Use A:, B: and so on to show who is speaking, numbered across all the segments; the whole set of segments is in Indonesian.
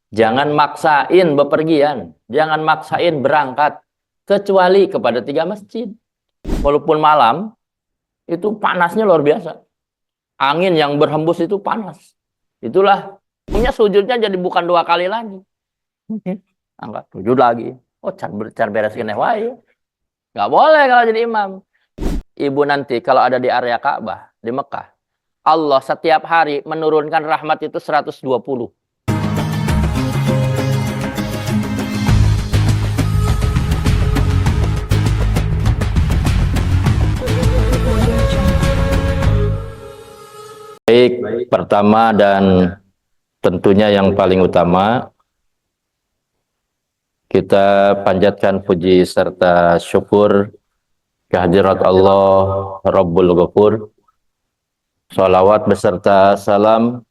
A: Jangan maksain bepergian, jangan maksain berangkat, kecuali kepada 3 masjid. Walaupun malam, itu panasnya luar biasa. Angin yang berhembus itu panas. Itulah, punya sujudnya jadi bukan 2 kali lagi. Angkat sujud lagi. Oh, car beres kene wae. Nggak boleh kalau jadi imam. Ibu nanti kalau ada di area Ka'bah, di Mekah, Allah setiap hari menurunkan rahmat itu 120. Baik, pertama dan tentunya yang paling utama, kita panjatkan puji serta syukur kehadirat Allah Rabbul Ghafur. Salawat beserta salam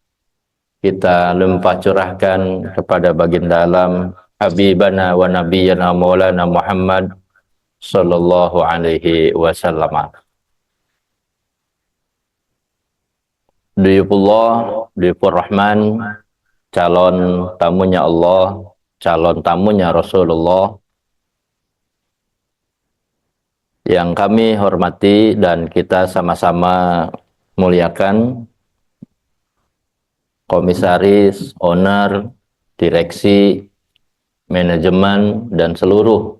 A: kita limpah curahkan kepada baginda alam Habibana wa Nabiyana Maulana Muhammad sallallahu alaihi wasallam. Duyufullah, duyufur Rahman, calon tamunya Allah, calon tamunya Rasulullah yang kami hormati dan kita sama-sama muliakan, komisaris, owner, direksi, manajemen, dan seluruh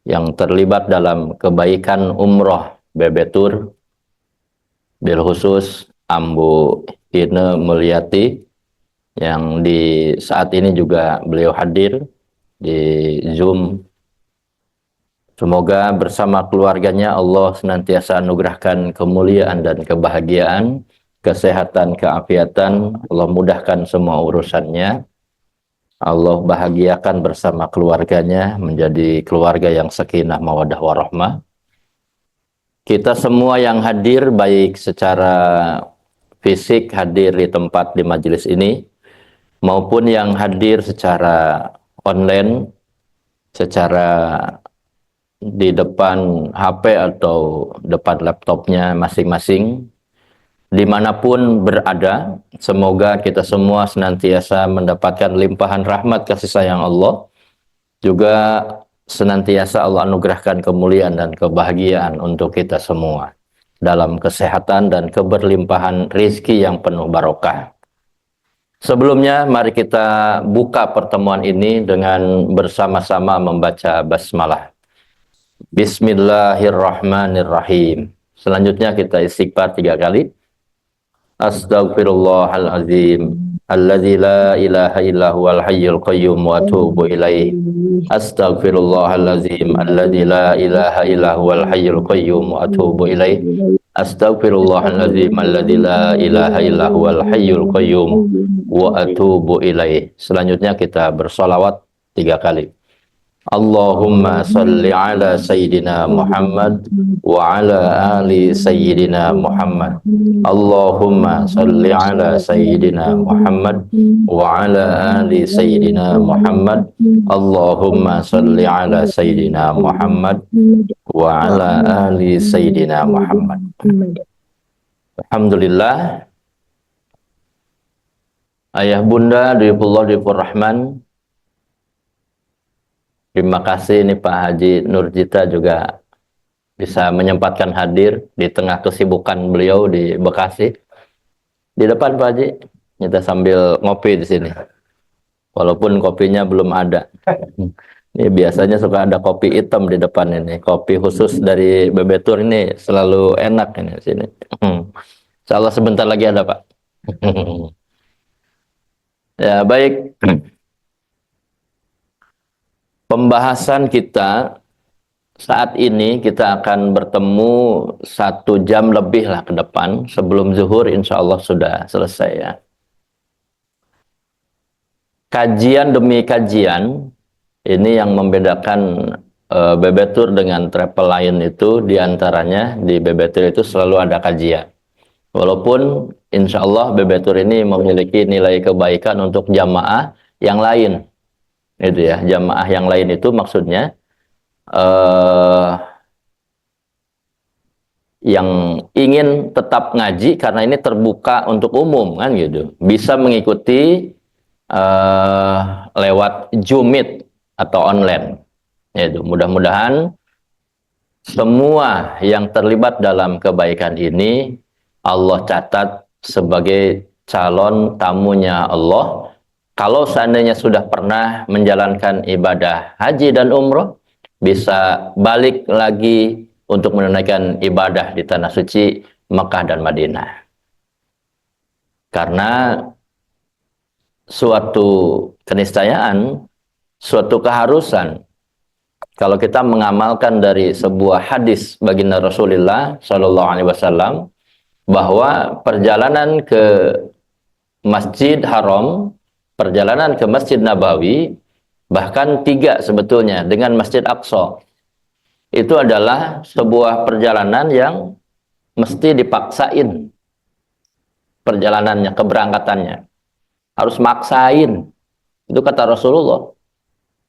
A: yang terlibat dalam kebaikan umroh Bebetur, bil khusus Ambu Ine Mulyati, yang di saat ini juga beliau hadir di Zoom. Semoga bersama keluarganya Allah senantiasa anugerahkan kemuliaan dan kebahagiaan, kesehatan, keafiatan. Allah mudahkan semua urusannya. Allah bahagiakan bersama keluarganya menjadi keluarga yang sakinah, mawaddah, warahmah. Kita semua yang hadir, baik secara fisik hadir di tempat di majelis ini, maupun yang hadir secara online, secara di depan HP atau depan laptopnya masing-masing, dimanapun berada, semoga kita semua senantiasa mendapatkan limpahan rahmat kasih sayang Allah, juga senantiasa Allah anugerahkan kemuliaan dan kebahagiaan untuk kita semua dalam kesehatan dan keberlimpahan rizki yang penuh barokah. Sebelumnya, mari kita buka pertemuan ini dengan bersama-sama membaca basmalah. Bismillahirrahmanirrahim. Selanjutnya kita istighfar 3 kali. Astaghfirullahalazim alladzi la ilaha illa huwal hayyul qayyum wa atubu ilaih. Astaghfirullahalazim alladzi la ilaha illa huwal hayyul qayyum wa atubu ilaih. Astaghfirullahalazim alladzi la ilaha illa huwal hayyul qayyum wa atubu ilaih. Selanjutnya kita bersolawat 3 kali. Allahumma salli ala Sayyidina Muhammad wa ala ali Sayyidina Muhammad. Allahumma salli ala Sayyidina Muhammad wa ala ali Sayyidina Muhammad. Allahumma salli ala Sayyidina Muhammad wa ala ali Sayyidina Muhammad. Alhamdulillah. Ayah bunda, duyufullah, duyufur Rahman, terima kasih nih Pak Haji Nurjita juga bisa menyempatkan hadir di tengah kesibukan beliau di Bekasi. Di depan Pak Haji, kita sambil ngopi di sini. Walaupun kopinya belum ada. Ini biasanya suka ada kopi hitam di depan ini. Kopi khusus dari Bebetur ini selalu enak ini di sini. Insyaallah sebentar lagi ada Pak. Ya baik. Pembahasan kita saat ini kita akan bertemu 1 jam lebih lah ke depan. Sebelum zuhur insya Allah sudah selesai ya. Kajian demi kajian, ini yang membedakan Bebetur dengan travel lain itu, diantaranya di Bebetur itu selalu ada kajian. Walaupun insya Allah Bebetur ini memiliki nilai kebaikan untuk jamaah yang lain. Itu ya, jamaah yang lain itu maksudnya yang ingin tetap ngaji karena ini terbuka untuk umum kan gitu, bisa mengikuti lewat Jumit atau online. Yaitu mudah-mudahan semua yang terlibat dalam kebaikan ini Allah catat sebagai calon tamunya Allah. Kalau seandainya sudah pernah menjalankan ibadah haji dan umroh, bisa balik lagi untuk menunaikan ibadah di tanah suci Mekah dan Madinah. Karena suatu keniscayaan, suatu keharusan, kalau kita mengamalkan dari sebuah hadis baginda Rasulullah Shallallahu Alaihi Wasallam, bahwa perjalanan ke Masjid Haram, perjalanan ke Masjid Nabawi, bahkan 3 sebetulnya dengan Masjid Aqsa, itu adalah sebuah perjalanan yang mesti dipaksain. Perjalanannya, keberangkatannya harus maksain. Itu kata Rasulullah.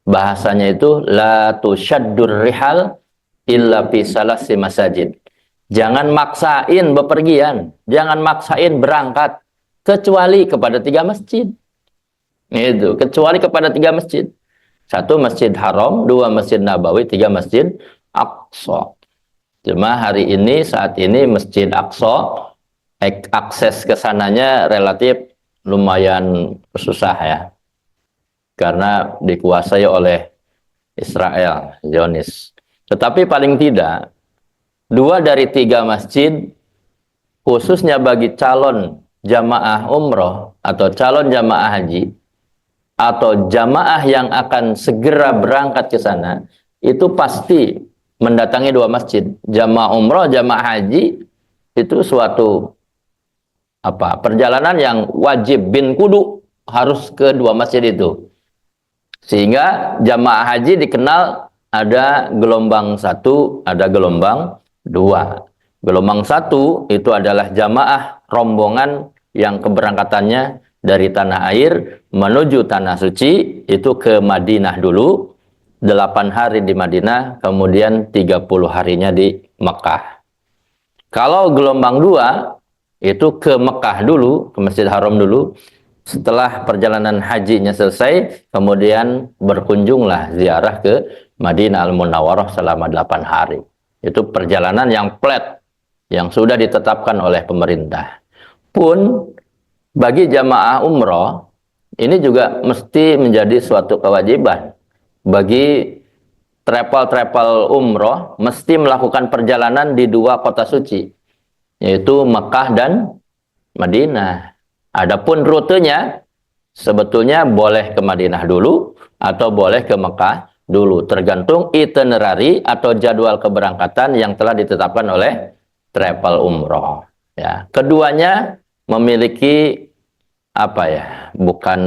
A: Bahasanya itu la tusyaddur rihal illa fi salasi masajid. Jangan maksain bepergian, jangan maksain berangkat kecuali kepada 3 masjid. Itu, kecuali kepada 3 masjid. 1 Masjid Haram, 2 Masjid Nabawi, 3 Masjid Aqsa. Cuma hari ini, saat ini Masjid Aqsa, akses ke sananya relatif lumayan susah ya. Karena dikuasai oleh Israel, Zionis. Tetapi paling tidak 2 dari 3 masjid, khususnya bagi calon jamaah umroh atau calon jamaah haji atau jamaah yang akan segera berangkat ke sana, itu pasti mendatangi 2 masjid. Jamaah umroh, jamaah haji itu suatu perjalanan yang wajib bin kudu harus ke 2 masjid itu. Sehingga jamaah haji dikenal ada gelombang 1, ada gelombang 2. Gelombang 1 itu adalah jamaah rombongan yang keberangkatannya dari tanah air menuju tanah suci, itu ke Madinah dulu, 8 hari di Madinah, kemudian 30 harinya di Mekah. Kalau gelombang 2 itu ke Mekah dulu, ke Masjid Haram dulu, setelah perjalanan hajinya selesai, kemudian berkunjunglah ziarah ke Madinah Al-Munawwarah selama 8 hari. Itu perjalanan yang flat, yang sudah ditetapkan oleh pemerintah. Pun bagi jamaah umroh, ini juga mesti menjadi suatu kewajiban. Bagi travel umroh, mesti melakukan perjalanan di 2 kota suci, yaitu Mekah dan Madinah. Adapun rutenya, sebetulnya boleh ke Madinah dulu, atau boleh ke Mekah dulu, tergantung itinerary atau jadwal keberangkatan yang telah ditetapkan oleh travel umroh. Ya, keduanya memiliki bukan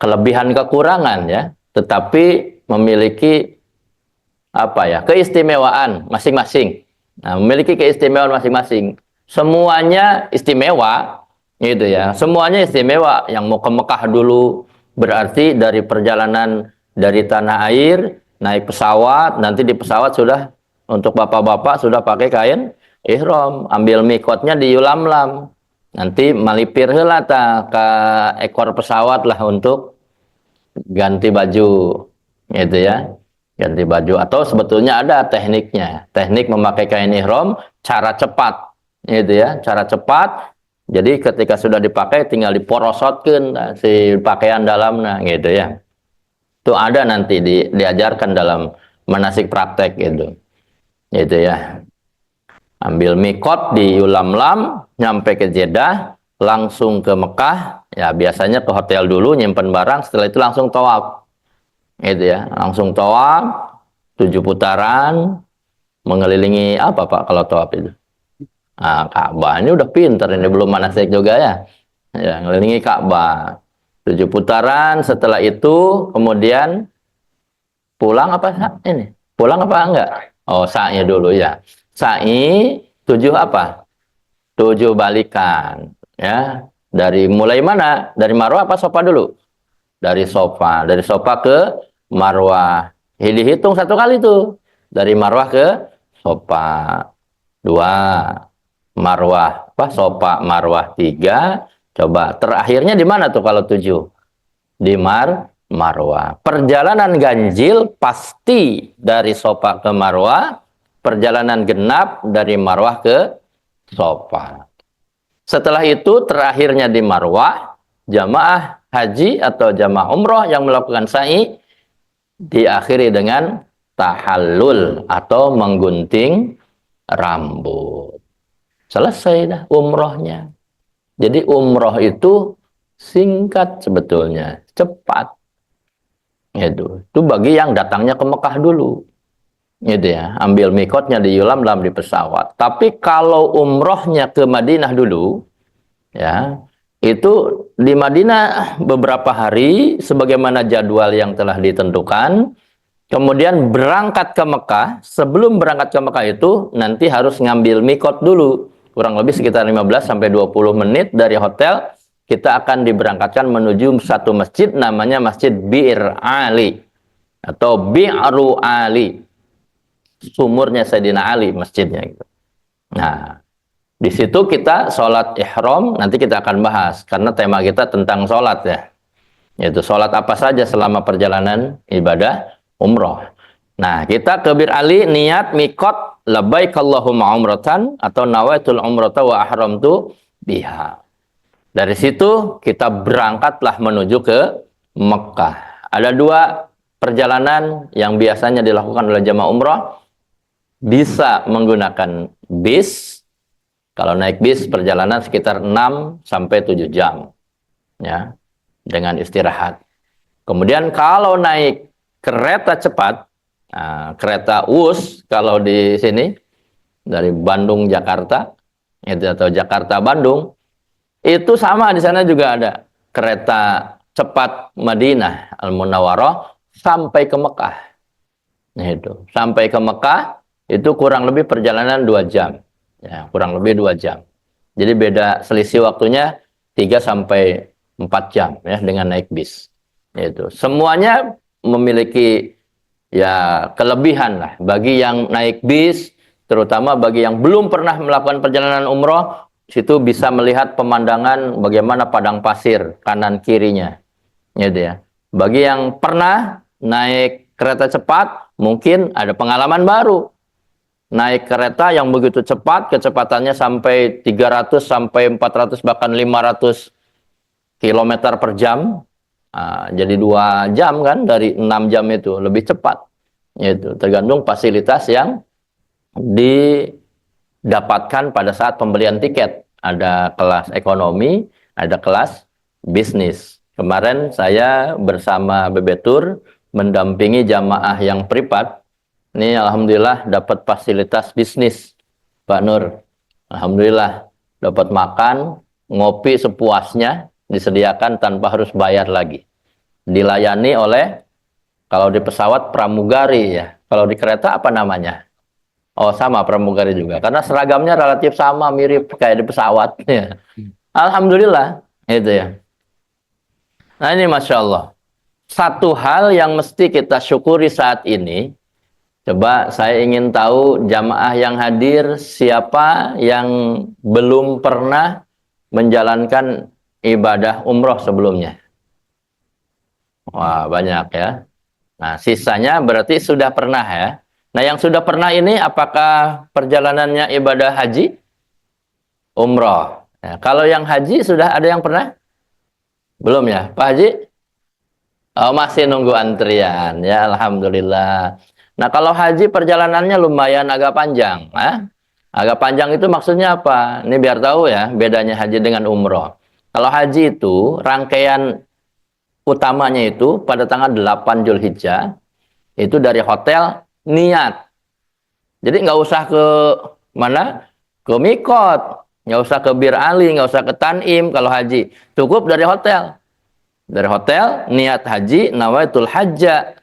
A: kelebihan kekurangan ya, tetapi memiliki keistimewaan masing-masing. Nah, memiliki keistimewaan masing-masing. Semuanya istimewa, gitu ya. Semuanya istimewa. Yang mau ke Mekah dulu berarti dari perjalanan dari tanah air naik pesawat, nanti di pesawat sudah untuk bapak-bapak sudah pakai kain ihram, ambil mikotnya di Yulamlam. Nanti malipir heula ke ekor pesawat lah untuk ganti baju, gitu ya. Ganti baju, atau sebetulnya ada tekniknya. Teknik memakai kain ihram cara cepat, gitu ya. Cara cepat. Jadi ketika sudah dipakai tinggal diporosotkeun si pakaian dalamnya, gitu ya. Itu ada nanti diajarkan dalam manasik praktek gitu. Gitu ya. Ambil mikot di Yulamlam, nyampe ke Jeddah, langsung ke Mekah, ya biasanya ke hotel dulu nyimpen barang, setelah itu langsung tawaf. Gitu ya, langsung tawaf 7 putaran, mengelilingi apa Pak kalau tawaf itu? Nah, Ka'bah ini udah pinter, ini belum manasik juga ya. Ya, ngelilingi Ka'bah 7 putaran, setelah itu kemudian pulang apa ini? Pulang apa enggak? Oh, sa'i dulu ya. Sa'i 7 apa? 7 balikan ya. Dari mulai mana? Dari Marwah apa Sofa dulu? Dari Sofa. Dari Sofa ke Marwah. Dihitung 1 kali tuh. Dari Marwah ke Sofa 2. Marwah Sofa Marwah 3. Coba terakhirnya di mana tuh kalau 7? di Marwah. Perjalanan ganjil pasti dari Safa ke Marwah, perjalanan genap dari Marwah ke Safa. Setelah itu terakhirnya di Marwah, jamaah haji atau jamaah umroh yang melakukan sa'i diakhiri dengan tahallul atau menggunting rambut. Selesai dah umrohnya. Jadi umroh itu singkat sebetulnya, cepat. Itu bagi yang datangnya ke Mekah dulu. Gitu ya, ambil mikotnya di Yulamlam di pesawat. Tapi kalau umrohnya ke Madinah dulu, ya, itu di Madinah beberapa hari sebagaimana jadwal yang telah ditentukan. Kemudian berangkat ke Mekah. Sebelum berangkat ke Mekah itu nanti harus ngambil mikot dulu. Kurang lebih sekitar 15 sampai 20 menit dari hotel kita akan diberangkatkan menuju satu masjid namanya Masjid Bir Ali atau Bi'ru Ali. Sumurnya Sayyidina Ali masjidnya gitu. Nah, di situ kita sholat ihram, nanti kita akan bahas karena tema kita tentang sholat ya. Yaitu sholat apa saja selama perjalanan ibadah umroh. Nah, kita ke Bir Ali niat mikot labbaik Allahumma umratan atau nawaitul umrata wa ahramtu biha. Dari situ kita berangkatlah menuju ke Mekah. Ada dua perjalanan yang biasanya dilakukan oleh jamaah umroh. Bisa menggunakan bis. Kalau naik bis perjalanan sekitar 6 sampai 7 jam. Ya, dengan istirahat. Kemudian kalau naik kereta cepat, nah, kereta Wus kalau di sini dari Bandung Jakarta itu atau Jakarta Bandung itu sama di sana juga ada kereta cepat Madinah Al Munawwarah sampai ke Mekah. Nah, itu sampai ke Mekah itu kurang lebih perjalanan 2 jam. Ya, kurang lebih 2 jam. Jadi beda selisih waktunya 3 sampai 4 jam ya dengan naik bis. Itu. Semuanya memiliki ya kelebihan lah bagi yang naik bis, terutama bagi yang belum pernah melakukan perjalanan umroh, situ bisa melihat pemandangan bagaimana padang pasir kanan kirinya. Gitu ya. Bagi yang pernah naik kereta cepat, mungkin ada pengalaman baru. Naik kereta yang begitu cepat, kecepatannya sampai 300 sampai 400 bahkan 500 kilometer per jam. Jadi 2 jam kan dari 6 jam itu lebih cepat. Itu tergantung fasilitas yang didapatkan pada saat pembelian tiket. Ada kelas ekonomi, ada kelas bisnis. Kemarin saya bersama Bebetur mendampingi jamaah yang privat. Ini alhamdulillah dapat fasilitas bisnis, Pak Nur. Alhamdulillah dapat makan, ngopi sepuasnya, disediakan tanpa harus bayar lagi. Dilayani oleh, kalau di pesawat pramugari ya. Kalau di kereta apa namanya? Oh sama pramugari juga. Karena seragamnya relatif sama, mirip kayak di pesawat. Ya. Alhamdulillah, itu ya. Nah ini Masya Allah. Satu hal yang mesti kita syukuri saat ini, coba saya ingin tahu jamaah yang hadir, siapa yang belum pernah menjalankan ibadah umroh sebelumnya? Wah, banyak ya. Nah, sisanya berarti sudah pernah ya. Nah, yang sudah pernah ini apakah perjalanannya ibadah haji? Umroh. Ya, kalau yang haji sudah ada yang pernah? Belum ya, Pak Haji? Oh, masih nunggu antrian. Ya, Alhamdulillah. Nah, kalau haji perjalanannya lumayan agak panjang. Agak panjang itu maksudnya apa? Ini biar tahu ya, bedanya haji dengan umroh. Kalau haji itu, rangkaian utamanya itu pada tanggal 8 Zulhijjah, itu dari hotel niat. Jadi nggak usah ke mana? Ke Mikot. Nggak usah ke Bir Ali, nggak usah ke Tanim kalau haji. Cukup dari hotel. Dari hotel, niat haji, nawaitul hajja.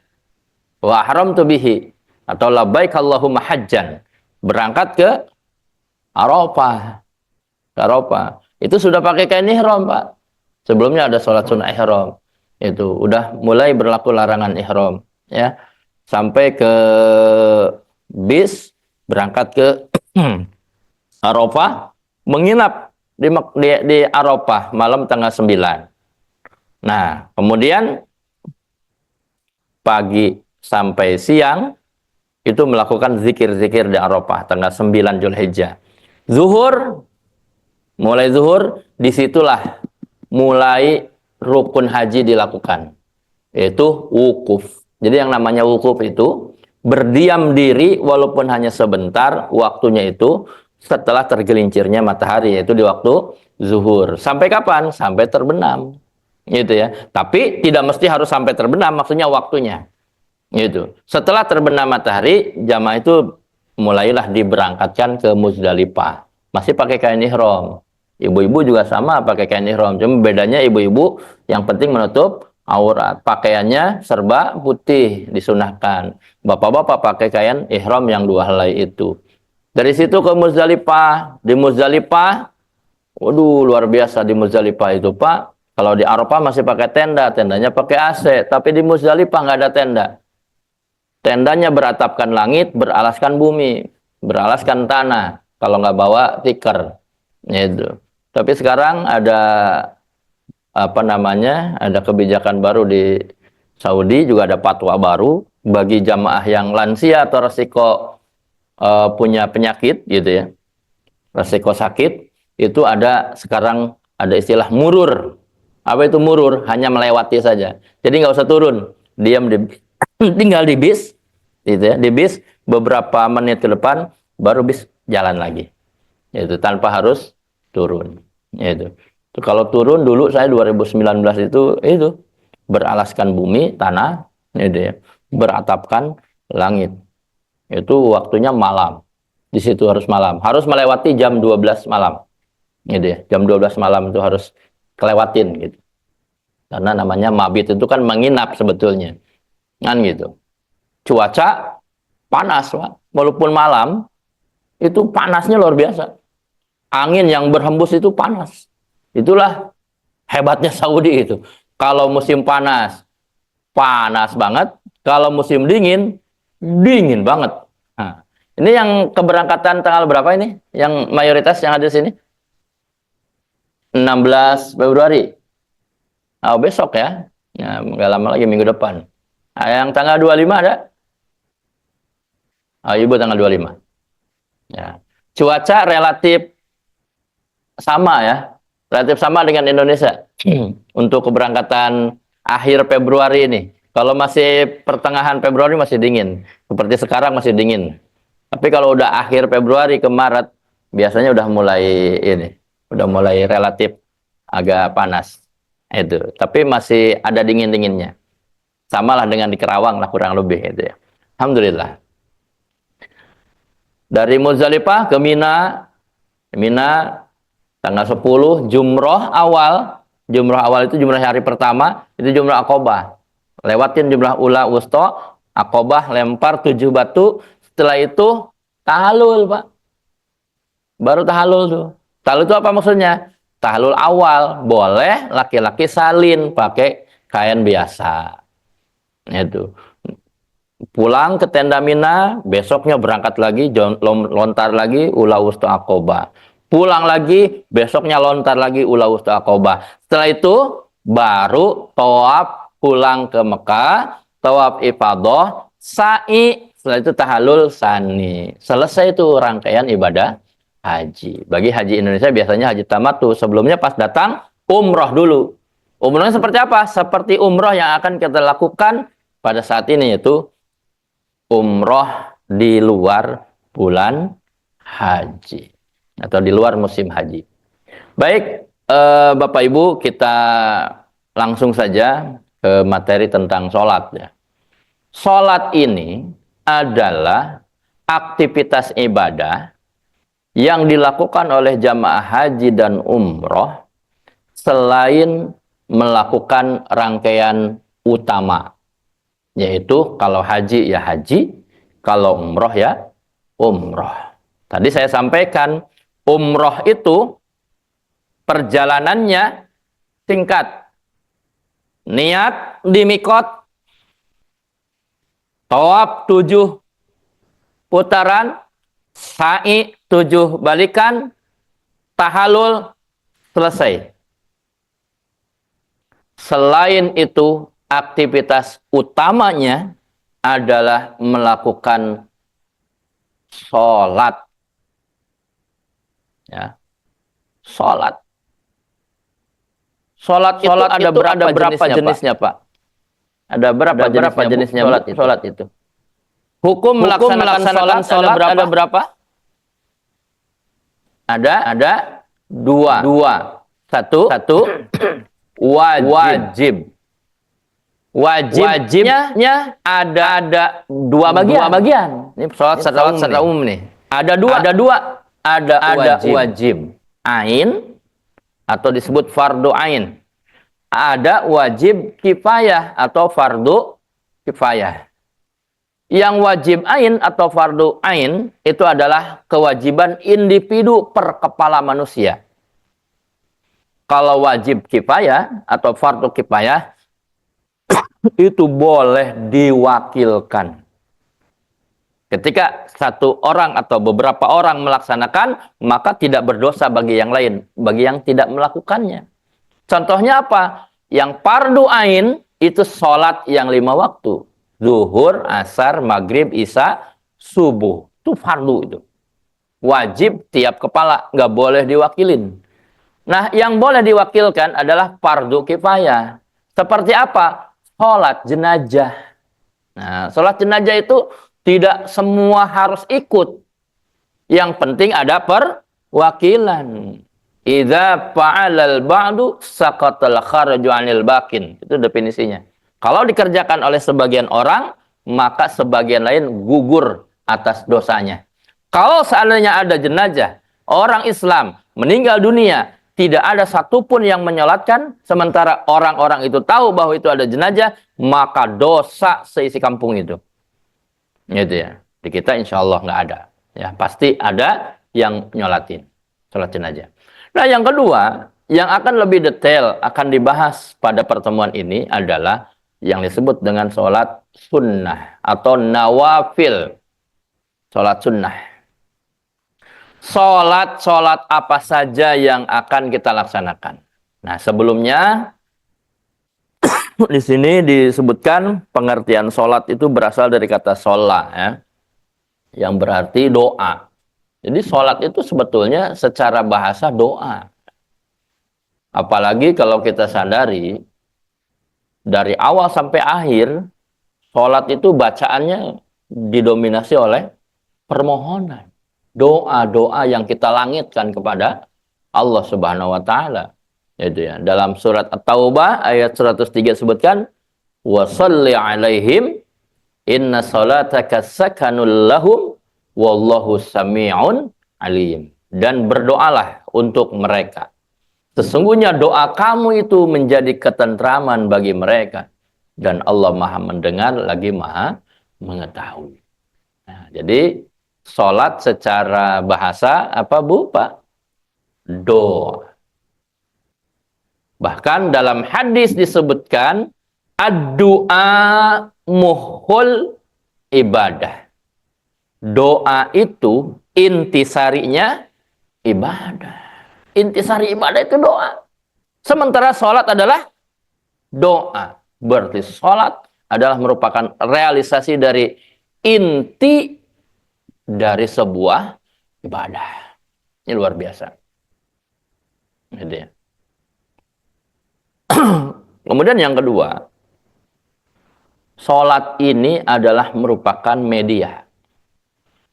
A: Wa ahramtu bihi atau labbaik Allahumma hajjan. Berangkat ke Arafah. Ke Arafah. Itu sudah pakai kain ihram, Pak. Sebelumnya ada sholat sunnah ihram. Itu udah mulai berlaku larangan ihram, ya. Sampai ke bis, berangkat ke Arafah, menginap di Arafah malam tanggal 9. Nah, kemudian pagi sampai siang itu melakukan zikir-zikir di Arafah tanggal 9 Zulhijjah. Zuhur, mulai zuhur, disitulah mulai rukun haji dilakukan, yaitu wukuf. Jadi yang namanya wukuf itu berdiam diri walaupun hanya sebentar, waktunya itu setelah tergelincirnya matahari, yaitu di waktu zuhur. Sampai kapan? Sampai terbenam. Gitu ya. Tapi tidak mesti harus sampai terbenam, maksudnya waktunya. Gitu. Setelah terbenam matahari, jamaah itu mulailah diberangkatkan ke Muzdalifah. Masih pakai kain ihram. Ibu-ibu juga sama pakai kain ihram. Cuma bedanya ibu-ibu yang penting menutup aurat. Pakaiannya serba putih disunahkan. Bapak-bapak pakai kain ihram yang dua helai itu. Dari situ ke Muzdalifah. Di Muzdalifah, waduh luar biasa di Muzdalifah itu Pak. Kalau di Arafah masih pakai tenda, tendanya pakai AC. Tapi di Muzdalifah nggak ada tenda. Tendanya beratapkan langit, beralaskan bumi, beralaskan tanah. Kalau nggak bawa tikar, itu. Tapi sekarang ada apa namanya? Ada kebijakan baru di Saudi, juga ada fatwa baru bagi jamaah yang lansia atau resiko punya penyakit, gitu ya, resiko sakit. Itu ada sekarang ada istilah murur. Apa itu murur? Hanya melewati saja. Jadi nggak usah turun, diam di tinggal di bis, gitu ya, di bis beberapa menit ke depan baru bis jalan lagi, itu tanpa harus turun. Itu kalau turun dulu saya 2019 itu beralaskan bumi tanah, itu ya, beratapkan langit, itu waktunya malam, di situ harus malam, harus melewati jam 12 malam, gitu ya, jam 12 malam itu harus kelewatin gitu, karena namanya mabit itu kan menginap sebetulnya kan gitu. Cuaca panas, Pak. Walaupun malam, itu panasnya luar biasa. Angin yang berhembus itu panas. Itulah hebatnya Saudi itu. Kalau musim panas, panas banget. Kalau musim dingin, dingin banget. Nah, ini yang keberangkatan tanggal berapa ini? Yang mayoritas yang ada di sini? 16 Februari. Oh, besok ya. Nah, nggak lama lagi minggu depan. Nah, yang tanggal 25 ada? Oh, ibu tanggal 25. Ya. Cuaca relatif sama ya, relatif sama dengan Indonesia untuk keberangkatan akhir Februari ini. Kalau masih pertengahan Februari masih dingin, seperti sekarang masih dingin. Tapi kalau udah akhir Februari ke Maret, biasanya udah mulai ini, udah mulai relatif agak panas. Itu, tapi masih ada dingin-dinginnya. Samalah dengan di Kerawang lah kurang lebih itu ya. Alhamdulillah. Dari Muzdalifah ke Mina, Mina tanggal 10 jumroh awal itu jumroh hari pertama, itu jumroh Aqobah. Lewatin jumroh ula wusta, Aqobah lempar 7 batu, setelah itu tahallul, Pak. Baru tahallul tuh. Tahallul itu apa maksudnya? Tahallul awal, boleh laki-laki salin pakai kain biasa. Itu. Pulang ke tenda Mina, besoknya berangkat lagi, lontar lagi, ula wusta Aqobah. Pulang lagi, besoknya lontar lagi, ula wusta Aqobah. Setelah itu, baru tawaf pulang ke Mekah, tawaf ifadah, sa'i, setelah itu tahallul sani. Selesai itu rangkaian ibadah haji. Bagi haji Indonesia biasanya haji tamattu, sebelumnya pas datang, umroh dulu. Umrohnya seperti apa? Seperti umroh yang akan kita lakukan pada saat ini, yaitu umroh di luar bulan haji atau di luar musim haji. Baik, Bapak Ibu, kita langsung saja ke materi tentang sholat ya. Sholat ini adalah aktivitas ibadah yang dilakukan oleh jamaah haji dan umroh selain melakukan rangkaian utama, yaitu kalau haji ya haji, kalau umroh ya umroh. Tadi saya sampaikan, umroh itu perjalanannya singkat. Niat di mikot, tawaf 7 putaran, sa'i 7 balikan, tahallul selesai. Selain itu, aktivitas utamanya adalah melakukan sholat. Ya, sholat. Sholat itu ada berapa jenisnya, Pak? Ada berapa jenisnya sholat itu? Hukum melaksanakan sholat ada berapa? Ada dua. Satu wajib. Wajibnya ada dua bagian. Ini sholat secara umum nih. Ada dua. Ada wajib ain atau disebut fardu ain. Ada wajib kifayah atau fardu kifayah. Yang wajib ain atau fardu ain itu adalah kewajiban individu per kepala manusia. Kalau wajib kifayah atau fardu kifayah itu boleh diwakilkan. Ketika satu orang atau beberapa orang melaksanakan, maka tidak berdosa bagi yang lain, bagi yang tidak melakukannya. Contohnya apa? Yang fardu ain itu sholat yang 5 waktu. Zuhur, asar, maghrib, isya, subuh. Itu fardu itu. Wajib tiap kepala, nggak boleh diwakilin. Nah, yang boleh diwakilkan adalah fardu kifayah. Seperti apa? Sholat jenazah. Nah, sholat jenazah itu tidak semua harus ikut. Yang penting ada perwakilan. Idza fa'alal ba'du saqatal kharaju 'anil baqin. Itu definisinya. Kalau dikerjakan oleh sebagian orang, maka sebagian lain gugur atas dosanya. Kalau seandainya ada jenazah, orang Islam meninggal dunia, tidak ada satupun yang menyolatkan, sementara orang-orang itu tahu bahwa itu ada jenazah, maka dosa seisi kampung itu. Gitu ya. Di kita insya Allah nggak ada. Ya, pasti ada yang nyolatin. Sholat jenazah. Nah, yang kedua, yang akan lebih detail akan dibahas pada pertemuan ini adalah yang disebut dengan sholat sunnah atau nawafil. Sholat sunnah. Sholat apa saja yang akan kita laksanakan. Nah, sebelumnya di sini disebutkan pengertian sholat itu berasal dari kata sholat, ya, yang berarti doa. Jadi sholat itu sebetulnya secara bahasa doa. Apalagi kalau kita sadari, dari awal sampai akhir, sholat itu bacaannya didominasi oleh permohonan. Doa-doa yang kita langitkan kepada Allah Subhanahu wa Ta'ala. Itu ya. Dalam surat At-Taubah ayat 103 sebutkan, wa shalli alaihim inna salataka sakanul lahum wallahu sami'un alim. Dan berdoalah untuk mereka. Sesungguhnya doa kamu itu menjadi ketentraman bagi mereka. Dan Allah maha mendengar lagi maha mengetahui. Nah, jadi sholat secara bahasa apa Bu Pak? Doa. Bahkan dalam hadis disebutkan ad-du'a muhul ibadah. Doa itu intisarinya ibadah. Intisari ibadah itu doa. Sementara sholat adalah doa. Berarti sholat adalah merupakan realisasi dari inti dari sebuah ibadah. Ini luar biasa. Jadi, kemudian yang kedua, sholat ini adalah merupakan media.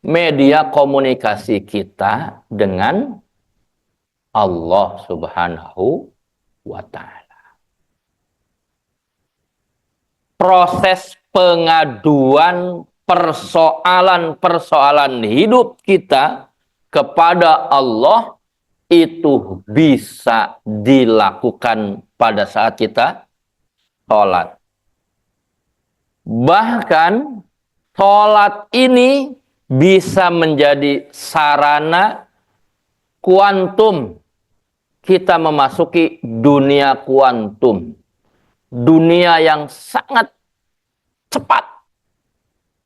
A: Media komunikasi kita dengan Allah Subhanahu wa Ta'ala. Proses pengaduan persoalan-persoalan hidup kita kepada Allah itu bisa dilakukan pada saat kita sholat. Bahkan sholat ini bisa menjadi sarana kuantum. Kita memasuki dunia kuantum. Dunia yang sangat cepat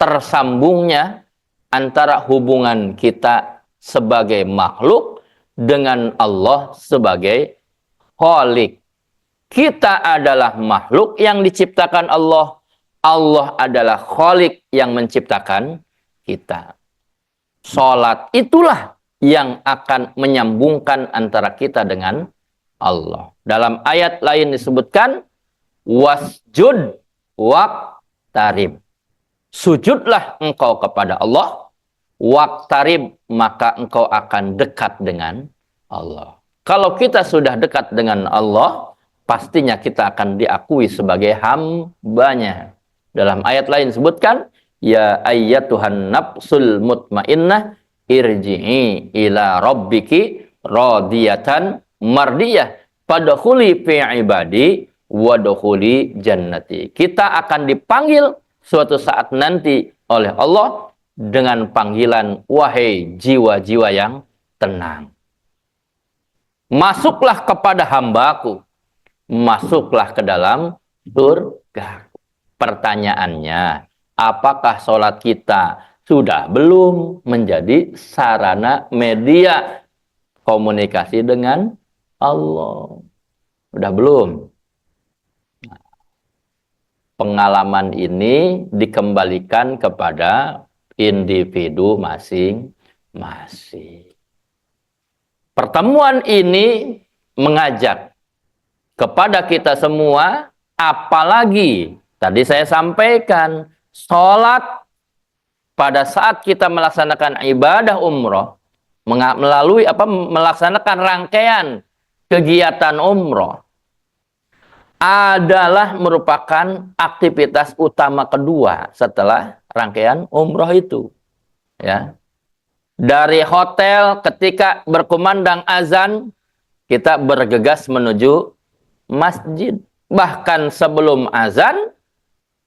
A: tersambungnya antara hubungan kita sebagai makhluk dengan Allah sebagai Khalik. Kita adalah makhluk yang diciptakan Allah. Allah adalah Khalik yang menciptakan kita. Salat itulah yang akan menyambungkan antara kita dengan Allah. Dalam ayat lain disebutkan wasjud waqtarib. Sujudlah engkau kepada Allah, waqtarib, maka engkau akan dekat dengan Allah. Kalau kita sudah dekat dengan Allah, pastinya kita akan diakui sebagai hambanya. Dalam ayat lain disebutkan, ya ayyatuhan nafsul mutmainnah irji'i ila rabbiki radiyatan mardiyah fadkhuli fi ibadi wadkhuli jannati. Kita akan dipanggil suatu saat nanti oleh Allah dengan panggilan, wahai jiwa-jiwa yang tenang, masuklah kepada hambaku, masuklah ke dalam surga. Pertanyaannya, apakah sholat kita sudah belum menjadi sarana media komunikasi dengan Allah? Sudah belum? Pengalaman ini dikembalikan kepada individu masing-masing. Pertemuan ini mengajak kepada kita semua, apalagi tadi saya sampaikan, sholat pada saat kita melaksanakan ibadah umroh, melaksanakan rangkaian kegiatan umroh, adalah merupakan aktivitas utama kedua setelah rangkaian umroh itu. Ya. Dari hotel ketika berkumandang azan, kita bergegas menuju masjid. Bahkan sebelum azan,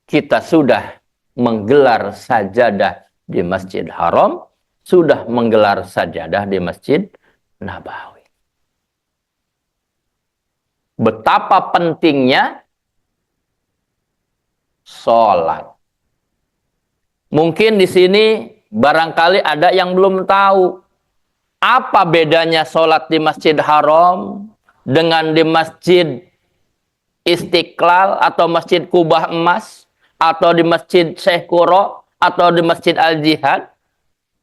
A: kita sudah menggelar sajadah di Masjid Haram, sudah menggelar sajadah di Masjid Nabawi. Betapa pentingnya sholat. Mungkin di sini barangkali ada yang belum tahu apa bedanya sholat di Masjid Haram dengan di Masjid Istiqlal atau Masjid Kubah Emas atau di Masjid Syekh Kuro atau di Masjid Al-Jihad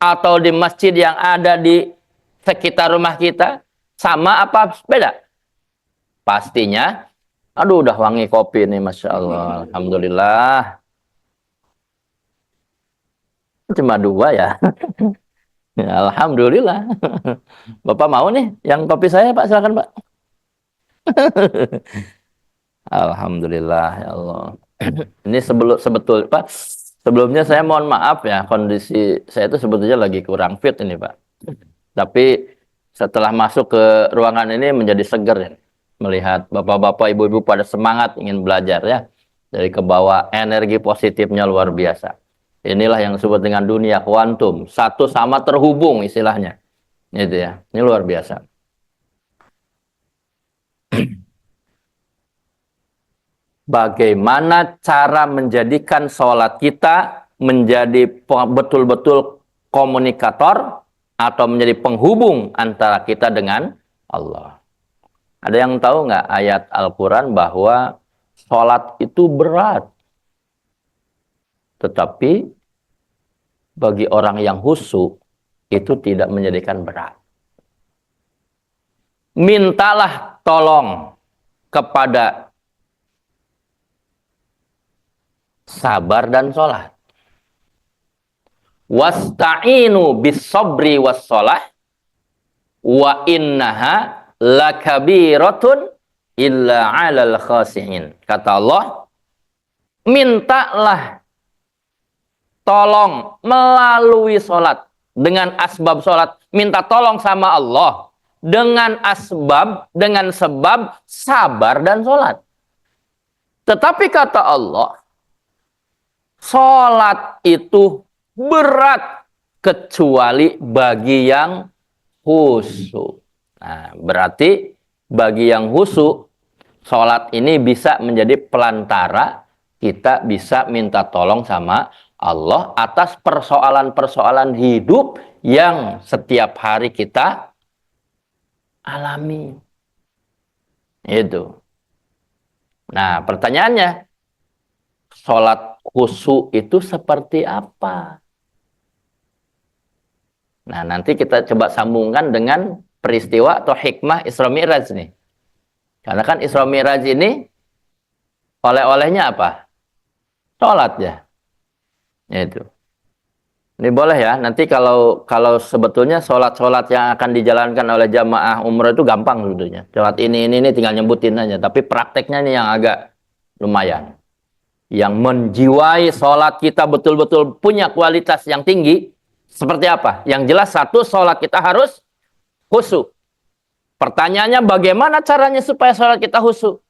A: atau di masjid yang ada di sekitar rumah kita. Sama apa beda? Pastinya, aduh udah wangi kopi nih, Masya Allah. Alhamdulillah. Cuma dua ya. Ya, alhamdulillah. Bapak mau nih yang kopi saya, Pak? Silakan, Pak. Alhamdulillah, ya Allah. Ini sebelumnya saya mohon maaf ya, kondisi saya itu sebetulnya lagi kurang fit ini, Pak. Tapi setelah masuk ke ruangan ini menjadi seger ya, melihat bapak-bapak, ibu-ibu pada semangat ingin belajar ya. Dari kebawa energi positifnya luar biasa. Inilah yang disebut dengan dunia kuantum, satu sama terhubung istilahnya. Gitu ya. Ini luar biasa. Bagaimana cara menjadikan sholat kita menjadi betul-betul komunikator atau menjadi penghubung antara kita dengan Allah. Ada yang tahu nggak ayat Al-Quran bahwa sholat itu berat. Tetapi bagi orang yang khusyuk itu tidak menjadikan berat. Mintalah tolong kepada sabar dan sholat. Wasta'inu bis sabri was sholah wa innaha lakabiratun illa 'alal khasi'in. Kata Allah, mintalah tolong melalui sholat. Dengan asbab sholat, minta tolong sama Allah. Dengan sebab sabar dan sholat. Tetapi kata Allah, sholat itu berat kecuali bagi yang khusyuk. Nah, berarti bagi yang khusyuk, sholat ini bisa menjadi pelantara kita bisa minta tolong sama Allah atas persoalan-persoalan hidup yang setiap hari kita alami. Itu. Nah, pertanyaannya, sholat khusyuk itu seperti apa? Nah, nanti kita coba sambungkan dengan peristiwa atau hikmah Isra Mi'raj nih. Karena kan Isra Mi'raj ini oleh-olehnya apa? Sholat ya. Itu. Ini boleh ya. Nanti kalau sebetulnya sholat-sholat yang akan dijalankan oleh jamaah umroh itu gampang sebetulnya. Sholat ini tinggal nyebutin aja. Tapi prakteknya ini yang agak lumayan. Yang menjiwai sholat kita betul-betul punya kualitas yang tinggi. Seperti apa? Yang jelas satu, sholat kita harus khusyuk. Pertanyaannya bagaimana caranya supaya sholat kita khusyuk?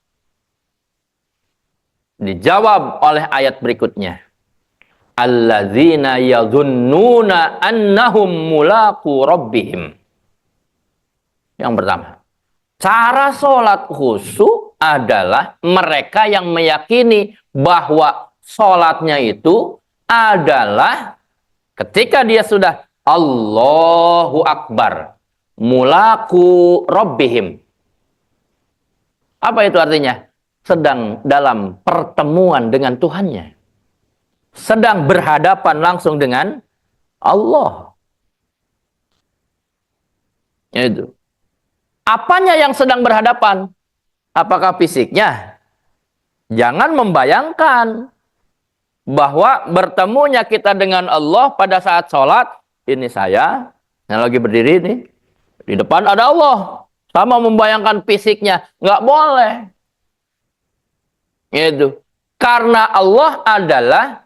A: Dijawab oleh ayat berikutnya. Alladzina yadhunnuna annahum mulaqu rabbihim. Yang pertama, cara sholat khusyuk adalah mereka yang meyakini bahwa sholatnya itu adalah ketika dia sudah Allahu Akbar, mulaqu rabbihim. Apa itu artinya? Sedang dalam pertemuan dengan Tuhannya. Sedang berhadapan langsung dengan Allah. Itu. Apanya yang sedang berhadapan? Apakah fisiknya? Jangan membayangkan bahwa bertemunya kita dengan Allah pada saat sholat. Ini saya yang lagi berdiri nih. Di depan ada Allah. Sama membayangkan fisiknya. Nggak boleh. Itu. Karena Allah adalah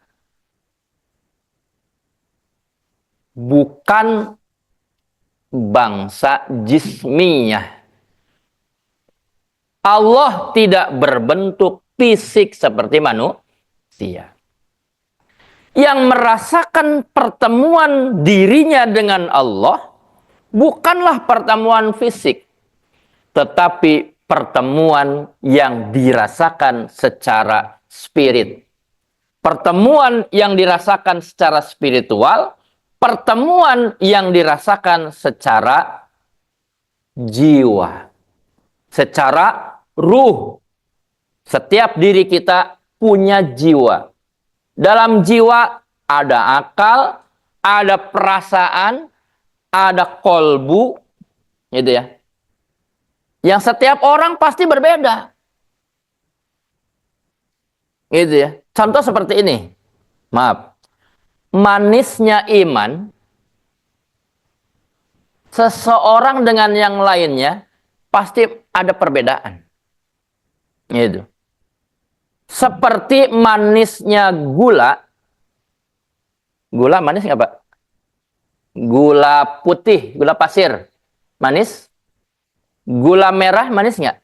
A: bukan bangsa jismiyah. Allah tidak berbentuk fisik seperti manusia. Yang merasakan pertemuan dirinya dengan Allah bukanlah pertemuan fisik, tetapi pertemuan yang dirasakan secara spirit. Pertemuan yang dirasakan secara spiritual, pertemuan yang dirasakan secara jiwa, secara ruh. Setiap diri kita punya jiwa. Dalam jiwa ada akal, ada perasaan, ada kolbu, gitu ya. Yang setiap orang pasti berbeda. Gitu ya. Contoh seperti ini. Maaf. Manisnya iman, seseorang dengan yang lainnya pasti ada perbedaan. Gitu. Seperti manisnya gula. Gula manis nggak, Pak? Gula putih, gula pasir. Manis? Gula merah manis nggak?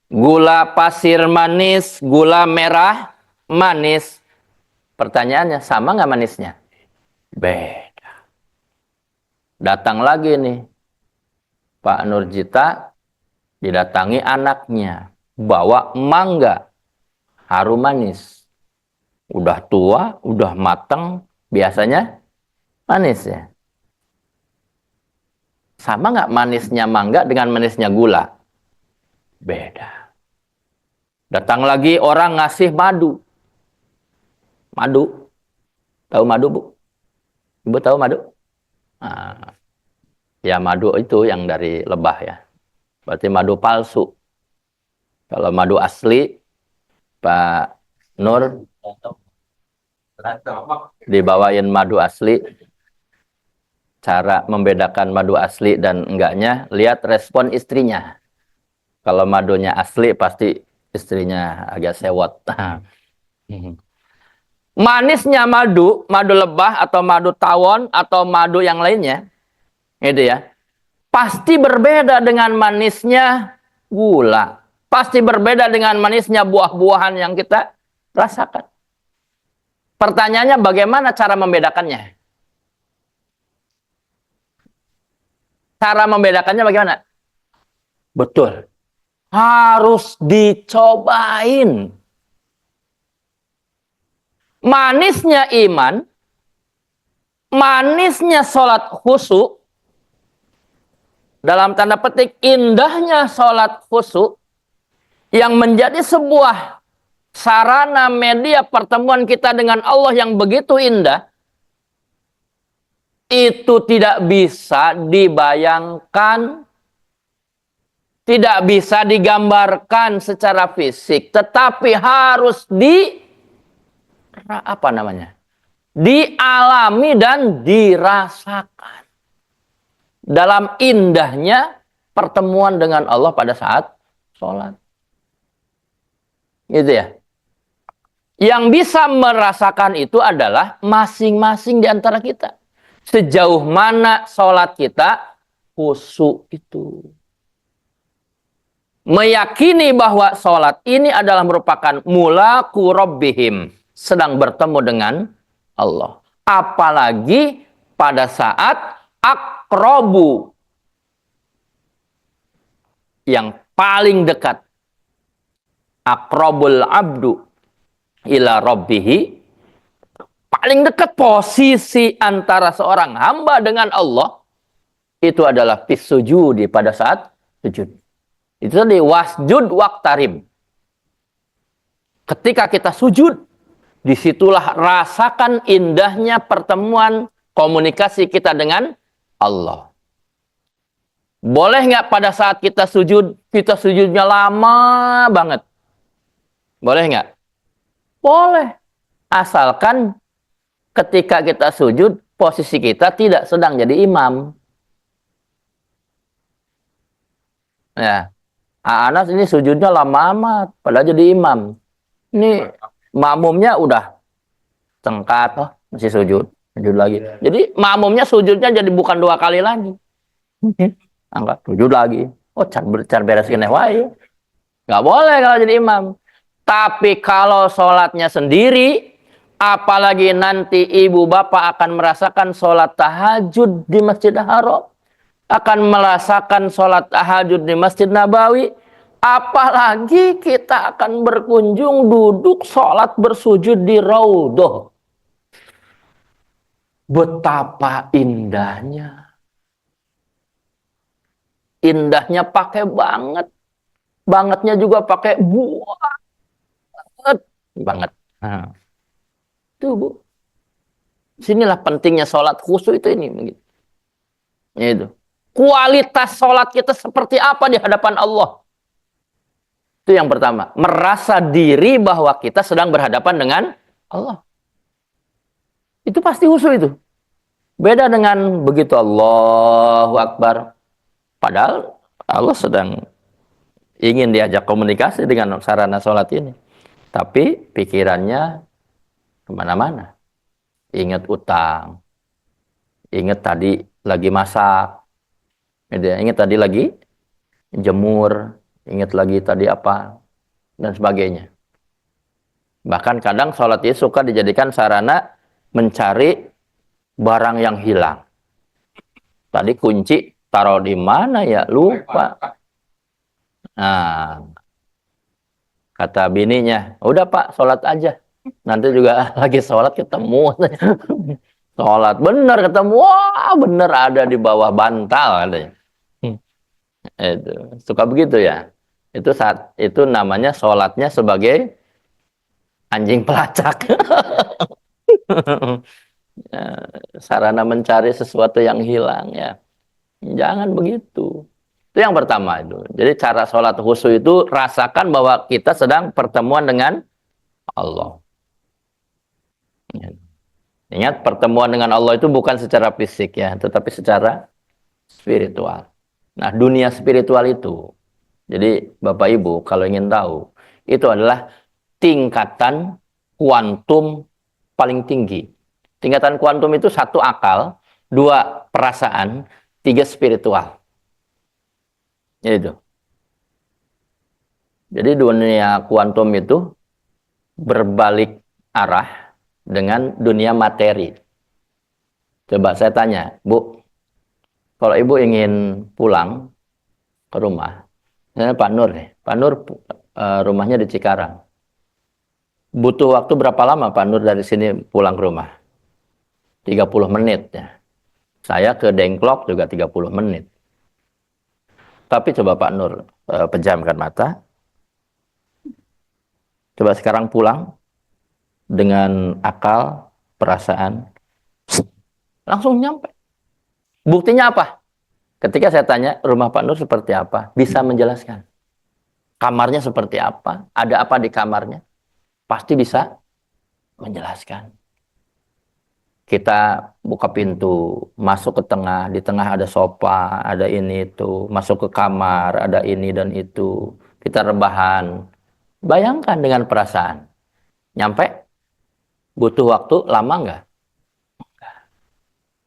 A: Gula pasir manis, gula merah manis. Pertanyaannya, sama nggak manisnya? Beda. Datang lagi nih. Pak Nurjita didatangi anaknya. Bawa mangga. Harum manis. Udah tua, udah mateng. Biasanya manis ya. Sama nggak manisnya mangga dengan manisnya gula? Beda. Datang lagi orang ngasih madu. Madu. Tahu madu, Bu? Ibu tahu madu? Nah, ya madu itu yang dari lebah ya. Berarti madu palsu. Kalau madu asli, Pak Nur dibawain madu asli. Cara membedakan madu asli dan enggaknya, lihat respon istrinya. Kalau madunya asli, pasti istrinya agak sewot. Manisnya madu, madu lebah atau madu tawon atau madu yang lainnya, gitu ya, pasti berbeda dengan manisnya gula. Pasti berbeda dengan manisnya buah-buahan yang kita rasakan. Pertanyaannya bagaimana cara membedakannya? Cara membedakannya bagaimana? Betul. Harus dicobain. Manisnya iman, manisnya sholat khusyuk, dalam tanda petik indahnya sholat khusyuk, yang menjadi sebuah sarana media pertemuan kita dengan Allah yang begitu indah, itu tidak bisa dibayangkan, tidak bisa digambarkan secara fisik, tetapi harus dialami dan dirasakan dalam indahnya pertemuan dengan Allah pada saat sholat. Gitu ya. Yang bisa merasakan itu adalah masing-masing di antara kita. Sejauh mana sholat kita khusyuk itu. Meyakini bahwa sholat ini adalah merupakan mulaku rabbihim, sedang bertemu dengan Allah. Apalagi pada saat aqrabu, yang paling dekat. Aqrabul abdu ila rabbihi, paling dekat posisi antara seorang hamba dengan Allah, itu adalah fis sujudi, pada saat sujud. Itu tadi wasjud waqtarib. Ketika kita sujud, disitulah rasakan indahnya pertemuan komunikasi kita dengan Allah. Boleh nggak pada saat kita sujudnya lama banget? Boleh nggak? Boleh. Asalkan ketika kita sujud, posisi kita tidak sedang jadi imam. Ya. Anas ini sujudnya lama amat, padahal jadi imam. Ini makmumnya udah tengkat, oh, masih sujud lagi. Jadi makmumnya sujudnya jadi bukan 2 kali lagi. Angkat, sujud lagi. Oh, car beres kene wae. Nggak boleh kalau jadi imam. Tapi kalau sholatnya sendiri, apalagi nanti ibu bapak akan merasakan sholat tahajud di Masjid Haram, akan merasakan sholat tahajud di Masjid Nabawi, apalagi kita akan berkunjung duduk sholat bersujud di Raudhah. Betapa indahnya. Indahnya pakai banget. Bangetnya juga pakai banget. Nah, itu Bu. Sinilah pentingnya sholat khusyuk itu ini. Itu. Kualitas sholat kita seperti apa di hadapan Allah. Itu yang pertama. Merasa diri bahwa kita sedang berhadapan dengan Allah. Itu pasti khusyuk itu. Beda dengan begitu Allahu Akbar. Padahal Allah sedang ingin diajak komunikasi dengan sarana sholat ini. Tapi pikirannya kemana-mana. Ingat utang. Ingat tadi lagi masak. Ingat tadi lagi jemur, ingat lagi tadi apa, dan sebagainya. Bahkan kadang sholat itu suka dijadikan sarana mencari barang yang hilang. Tadi kunci taruh di mana ya, lupa. Nah, kata bininya, udah Pak, sholat aja. Nanti juga lagi sholat ketemu. Sholat bener ketemu, wah bener ada di bawah bantal katanya. Itu suka begitu ya. Itu namanya sholatnya sebagai anjing pelacak. Sarana mencari sesuatu yang hilang ya. Jangan begitu. Itu yang pertama itu. Jadi cara sholat khusyuk itu rasakan bahwa kita sedang pertemuan dengan Allah. Ingat, pertemuan dengan Allah itu bukan secara fisik ya, tetapi secara spiritual. Nah, dunia spiritual itu, jadi Bapak Ibu kalau ingin tahu, itu adalah tingkatan kuantum paling tinggi. Tingkatan kuantum itu 1 akal, 2 perasaan, 3 spiritual. Itu. Jadi dunia kuantum itu berbalik arah dengan dunia materi. Coba saya tanya, Bu, kalau Ibu ingin pulang ke rumah, misalnya Pak Nur nih, Pak Nur rumahnya di Cikarang. Butuh waktu berapa lama Pak Nur dari sini pulang ke rumah? 30 menit ya. Saya ke Dengklok juga 30 menit. Tapi coba Pak Nur pejamkan mata. Coba sekarang pulang dengan akal, perasaan, langsung nyampe. Buktinya apa? Ketika saya tanya, rumah Pak Nur seperti apa? Bisa menjelaskan. Kamarnya seperti apa? Ada apa di kamarnya? Pasti bisa menjelaskan. Kita buka pintu, masuk ke tengah, di tengah ada sofa, ada ini itu, masuk ke kamar, ada ini dan itu. Kita rebahan. Bayangkan dengan perasaan. Nyampe, butuh waktu lama nggak?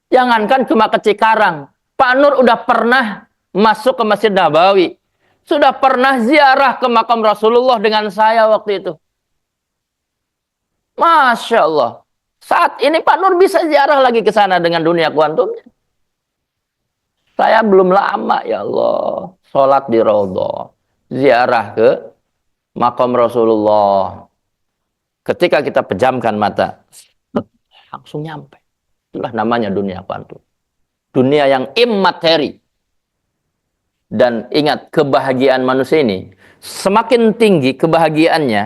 A: Jangankan cuma ke Cikarang. Pak Nur udah pernah masuk ke Masjid Nabawi. Sudah pernah ziarah ke makam Rasulullah dengan saya waktu itu. Masya Allah. Saat ini Pak Nur bisa ziarah lagi ke sana dengan dunia kuantumnya. Saya belum lama, ya Allah, sholat di Raudhah, ziarah ke makam Rasulullah. Ketika kita pejamkan mata, langsung nyampe. Itulah namanya dunia kuantum. Dunia yang immateri. Dan ingat, kebahagiaan manusia ini, semakin tinggi kebahagiaannya,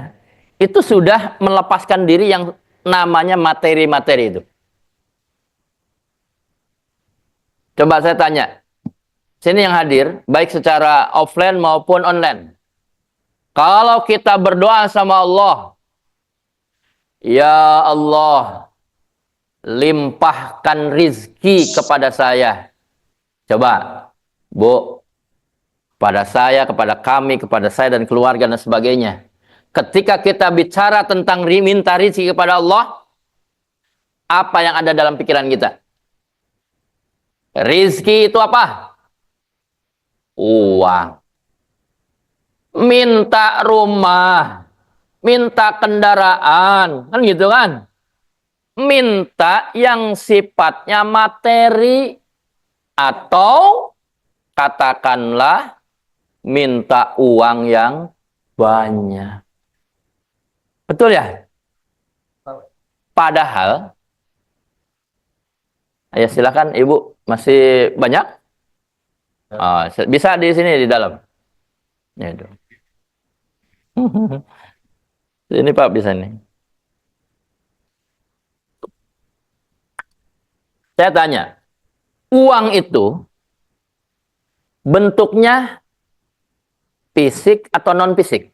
A: itu sudah melepaskan diri yang namanya materi-materi itu. Coba saya tanya, sini yang hadir, baik secara offline maupun online. Kalau kita berdoa sama Allah, ya Allah, limpahkan rizki kepada saya. Coba, Bu, kepada saya, kepada kami, kepada saya dan keluarga dan sebagainya. Ketika kita bicara tentang minta rizki kepada Allah, apa yang ada dalam pikiran kita? Rizki itu apa? Uang. Minta rumah, minta kendaraan, kan gitu kan? Minta yang sifatnya materi atau katakanlah minta uang yang banyak. Betul ya? Padahal, ya silakan Ibu, masih banyak? Bisa di sini di dalam. Ya, itu. Ini Pak bisa nih. Saya tanya, uang itu bentuknya fisik atau non fisik?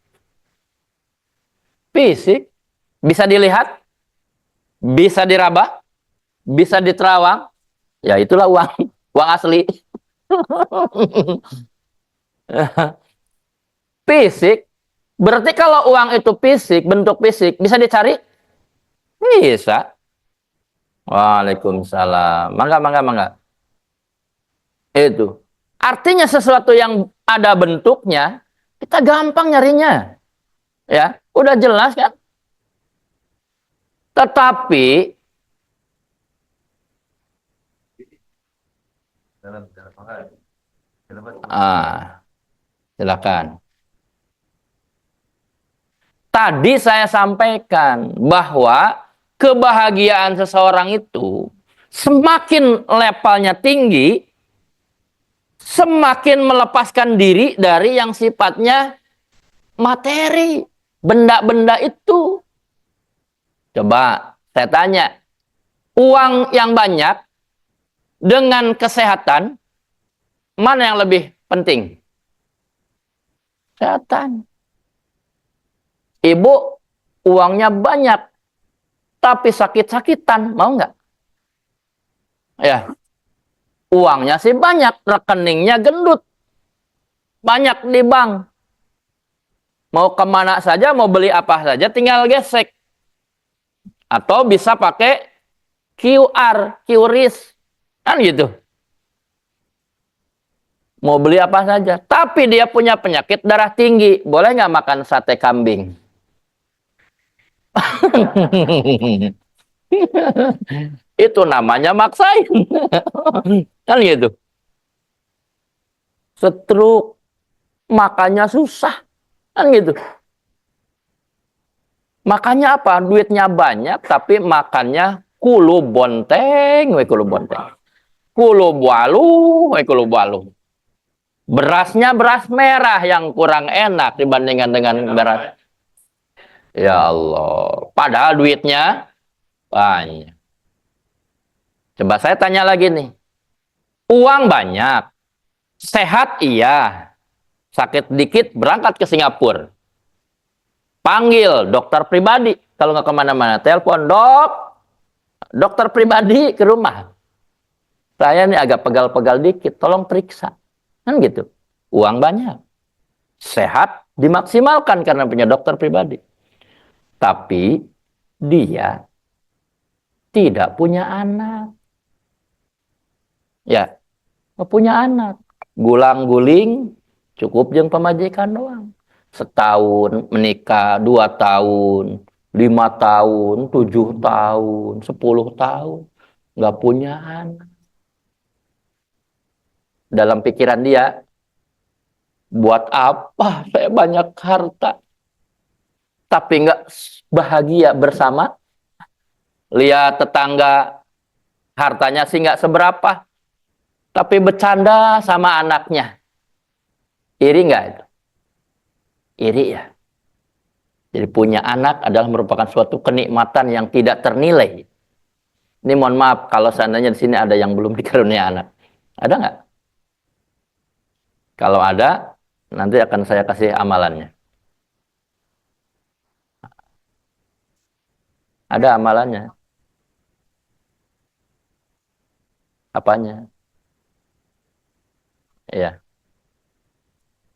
A: Fisik, bisa dilihat, bisa diraba, bisa diterawang. Ya itulah uang, uang asli. Fisik, berarti kalau uang itu fisik, bentuk fisik, bisa dicari? Bisa. Waalaikumsalam. Mangga, mangga, mangga. Itu. Artinya sesuatu yang ada bentuknya, kita gampang nyarinya. Ya, udah jelas kan? Tetapi, silakan. Tadi saya sampaikan bahwa kebahagiaan seseorang itu semakin levelnya tinggi, semakin melepaskan diri dari yang sifatnya materi, benda-benda itu. Coba saya tanya, uang yang banyak dengan kesehatan, mana yang lebih penting? Kesehatan. Ibu, uangnya banyak, tapi sakit-sakitan, mau nggak? Ya, uangnya sih banyak, rekeningnya gendut, banyak di bank. Mau kemana saja, mau beli apa saja, tinggal gesek. Atau bisa pakai QR, QRIS, kan gitu. Mau beli apa saja. Tapi dia punya penyakit darah tinggi, boleh nggak makan sate kambing? Itu namanya maksain. Kan gitu. Stroke, makannya susah. Kan gitu. Makanya apa? Duitnya banyak, tapi makannya kulu bonteng, we kulu bonteng. Kulu bualu, we kulu bualu. Berasnya beras merah yang kurang enak dibandingkan dengan beras. Ya Allah. Padahal duitnya banyak. Coba saya tanya lagi nih. Uang banyak. Sehat iya. Sakit dikit berangkat ke Singapura. Panggil dokter pribadi. Kalau nggak kemana-mana. Telepon, dok. Dokter pribadi ke rumah. Saya nih agak pegal-pegal dikit. Tolong periksa. Kan gitu. Uang banyak. Sehat dimaksimalkan karena punya dokter pribadi. Tapi dia tidak punya anak. Ya, nggak punya anak. Gulang-guling cukup jeung pemajikan doang. Setahun menikah, 2 tahun, 5 tahun, 7 tahun, 10 tahun. Nggak punya anak. Dalam pikiran dia, buat apa saya banyak harta, tapi nggak bahagia bersama? Lihat tetangga, hartanya sih nggak seberapa, tapi bercanda sama anaknya. Iri nggak itu? Iri ya. Jadi punya anak adalah merupakan suatu kenikmatan yang tidak ternilai. Ini mohon maaf kalau seandainya di sini ada yang belum dikaruniai anak. Ada nggak? Kalau ada, nanti akan saya kasih amalannya. Ada amalannya. Apanya? Ya,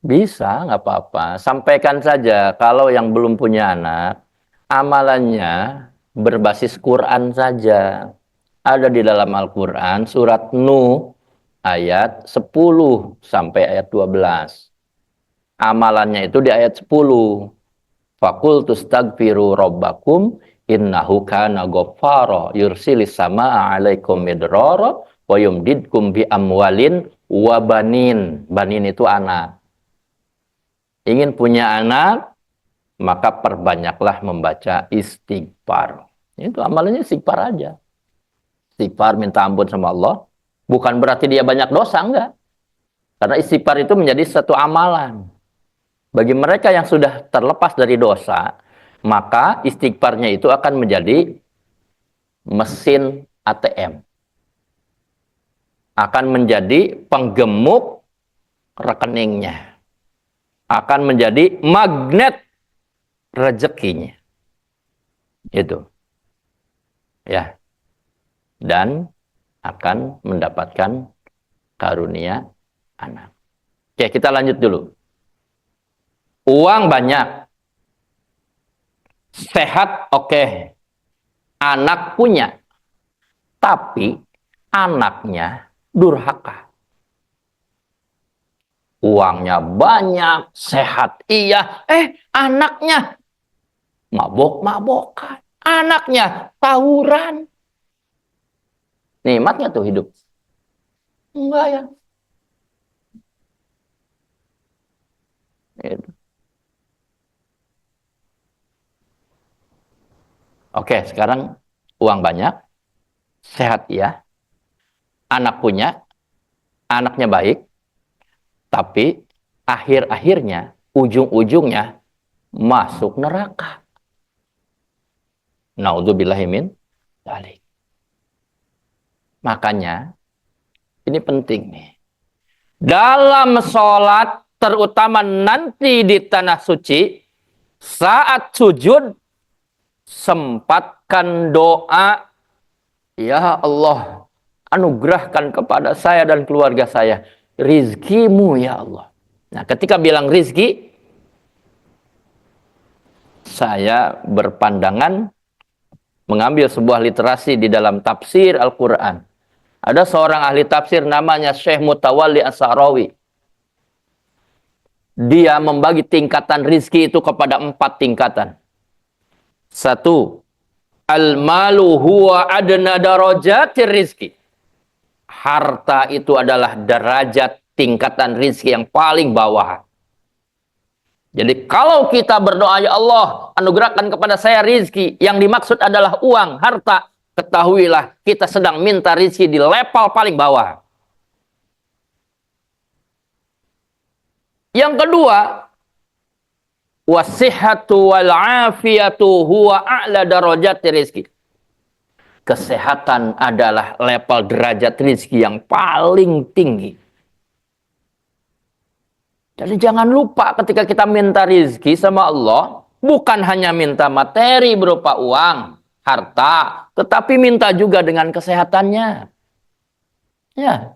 A: bisa, nggak apa-apa. Sampaikan saja kalau yang belum punya anak, amalannya berbasis Quran saja. Ada di dalam Al-Quran, surat Nuh, ayat 10 sampai ayat 12. Amalannya itu di ayat 10. Faqul tustagfiru rabbakum innahu kana ghaffara yursilis samaa 'alaikum midrara wa yumdidkum bi amwalin wa banin. Banin itu anak. Ingin punya anak, maka perbanyaklah membaca istighfar. Itu amalannya istighfar aja. Istighfar minta ampun sama Allah. Bukan berarti dia banyak dosa, enggak. Karena istighfar itu menjadi satu amalan. Bagi mereka yang sudah terlepas dari dosa, maka istighfarnya itu akan menjadi mesin ATM. Akan menjadi penggemuk rekeningnya. Akan menjadi magnet rezekinya. Itu. Ya. Dan akan mendapatkan karunia anak. Oke, kita lanjut dulu. Uang banyak. Sehat oke. Anak punya. Tapi anaknya durhaka. Uangnya banyak, sehat iya. Anaknya mabok-mabokan. Anaknya tawuran. Nikmatnya tuh hidup. Enggak ya. Gitu. Oke, sekarang uang banyak, sehat iya, anak punya, anaknya baik, tapi akhir-akhirnya, ujung-ujungnya masuk neraka. Naudzubillahi min dzalik. Makanya, ini penting nih. Dalam sholat, terutama nanti di tanah suci, saat sujud, sempatkan doa, ya Allah, anugerahkan kepada saya dan keluarga saya rizkimu ya Allah. Nah, ketika bilang rizki, saya berpandangan mengambil sebuah literasi di dalam tafsir Al-Quran. Ada seorang ahli tafsir namanya Syekh Mutawalli As-Sa'rawi. Dia membagi tingkatan rizki itu kepada 4 tingkatan. 1. Al-malu huwa adna darajatir rizki. Harta itu adalah derajat tingkatan rizki yang paling bawah. Jadi kalau kita berdoa, ya Allah, anugerahkan kepada saya rizki, yang dimaksud adalah uang, harta, ketahuilah kita sedang minta rizki di level paling bawah. Yang kedua, Wasihhatu wal afiyatu huwa a'la darajati rizki. Kesehatan adalah level derajat rizki yang paling tinggi. Jadi jangan lupa ketika kita minta rizki sama Allah, bukan hanya minta materi berupa uang, harta, tetapi minta juga dengan kesehatannya. Ya.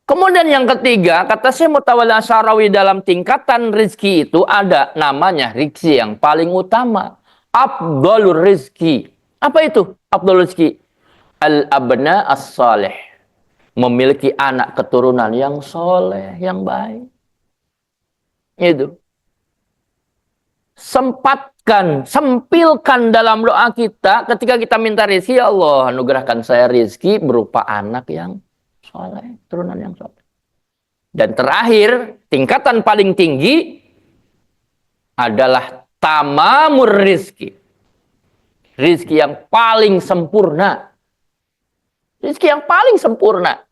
A: Kemudian yang ketiga, kata Syekh Mutawalli Asy'arawi, dalam tingkatan rizki itu ada namanya rizki yang paling utama. Afdhalur rizki. Apa itu afdhalur rizki? Al-abna as-salih. Memiliki anak keturunan yang soleh, yang baik. Itu. Sempilkan dalam doa kita ketika kita minta rizki, ya Allah, anugerahkan saya rizki berupa anak yang soleh, turunan yang soleh. Dan terakhir, tingkatan paling tinggi adalah tamamur rizki. Rizki yang paling sempurna. Rizki yang paling sempurna.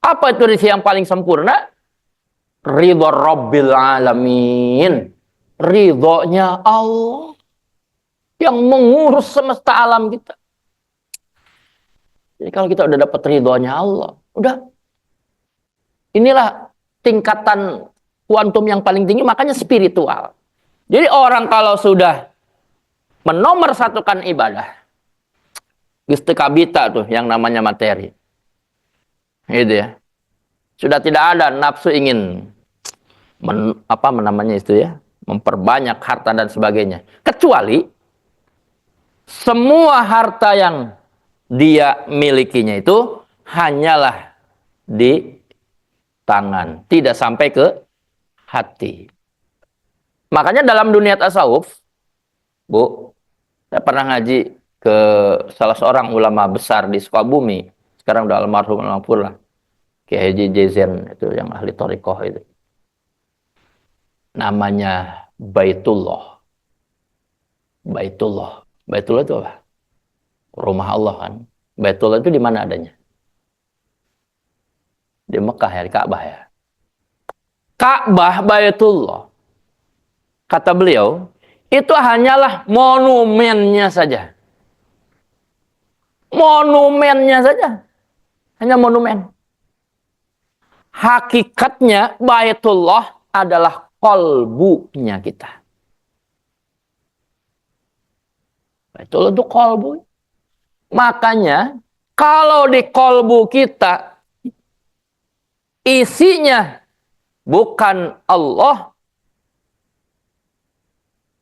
A: Apa itu rizki yang paling sempurna? Ridho Rabbil Alamin. Ridhonya Allah yang mengurus semesta alam kita. Jadi kalau kita udah dapat ridhonya Allah, udah. Inilah tingkatan kuantum yang paling tinggi, makanya spiritual. Jadi orang kalau sudah menomorsatukan ibadah, istikabita tuh yang namanya materi. Gitu ya. Sudah tidak ada nafsu ingin memperbanyak harta dan sebagainya. Kecuali semua harta yang dia milikinya itu hanyalah di tangan, tidak sampai ke hati. Makanya dalam dunia tasawuf, Bu, saya pernah ngaji ke salah seorang ulama besar di Sukabumi, sekarang udah almarhum lah, Kiai Haji Jazen, itu yang ahli thariqah itu. Namanya Baitullah. Baitullah. Baitullah itu apa? Rumah Allah kan. Baitullah itu di mana adanya? Di Mekah ya, di Ka'bah ya. Ka'bah, Baitullah. Kata beliau, itu hanyalah monumennya saja. Monumennya saja. Hanya monumen. Hakikatnya Baitullah adalah kolbunya kita. Baitullah itu kolbu. Makanya kalau di kolbu kita isinya bukan Allah,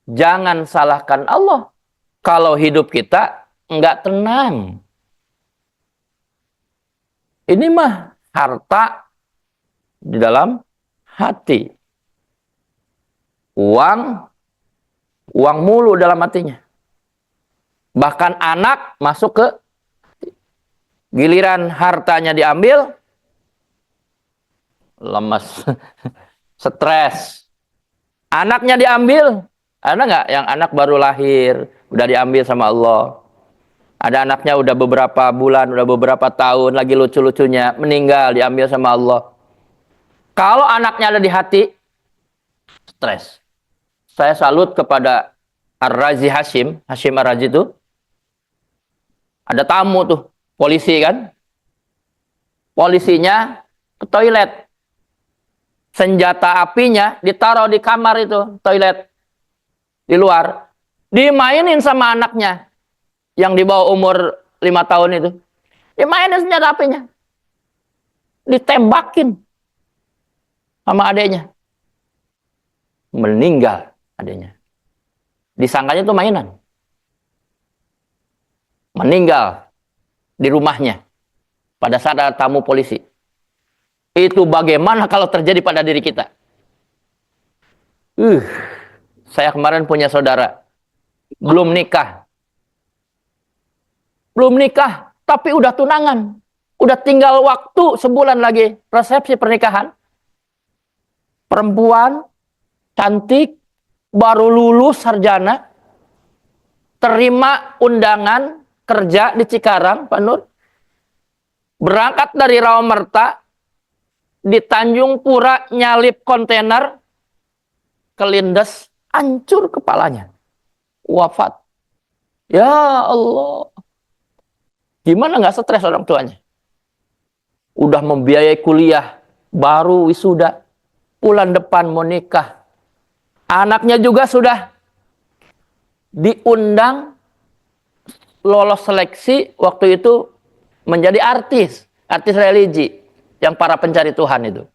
A: jangan salahkan Allah. Kalau hidup kita enggak tenang. Ini mah harta di dalam hati. Uang mulu dalam hatinya. Bahkan anak masuk ke giliran hartanya diambil, lemes, stres. Anaknya diambil, ada nggak yang anak baru lahir, udah diambil sama Allah. Ada anaknya udah beberapa bulan, udah beberapa tahun, lagi lucu-lucunya, meninggal, diambil sama Allah. Kalau anaknya ada di hati, stres. Saya salut kepada Ar-Razi Hashim Ar-Razi itu. Ada tamu tuh, polisi kan. Polisinya ke toilet. Senjata apinya ditaruh di kamar itu, toilet. Di luar. Dimainin sama anaknya. Yang di bawah umur 5 tahun itu. Dimainin senjata apinya. Ditembakin. Sama adeknya. Meninggal adeknya. Disangkanya itu mainan. Meninggal di rumahnya pada saat ada tamu polisi. Itu bagaimana kalau terjadi pada diri kita? Saya kemarin punya saudara, belum nikah, tapi udah tunangan, udah tinggal waktu sebulan lagi resepsi pernikahan. Perempuan cantik, baru lulus sarjana, terima undangan kerja di Cikarang, Pak Nur. Berangkat dari Rawamerta, di Tanjung Pura nyalip kontainer, kelindes, hancur kepalanya. Wafat. Ya Allah. Gimana nggak stres orang tuanya? Udah membiayai kuliah, baru wisuda, bulan depan mau nikah. Anaknya juga sudah diundang, lolos seleksi, waktu itu menjadi artis religi, yang para pencari Tuhan itu.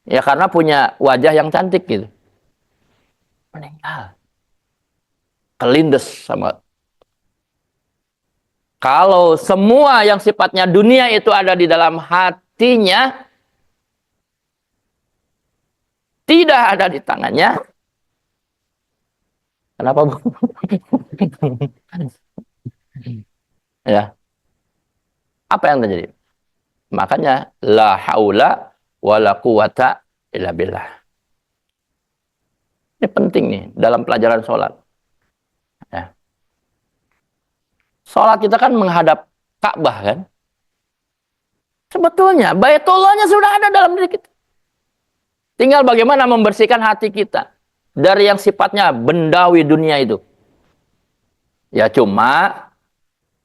A: Ya karena punya wajah yang cantik gitu. Meninggal. Kelindes sama. Kalau semua yang sifatnya dunia itu ada di dalam hatinya, tidak ada di tangannya. Kenapa, Bu? Ya. Apa yang terjadi? Makanya la haula wala quwata illa billah. Ini penting nih dalam pelajaran sholat. Ya. Sholat kita kan menghadap Ka'bah kan. Sebetulnya Baitullahnya sudah ada dalam diri kita. Tinggal bagaimana membersihkan hati kita dari yang sifatnya bendawi dunia itu. Ya cuma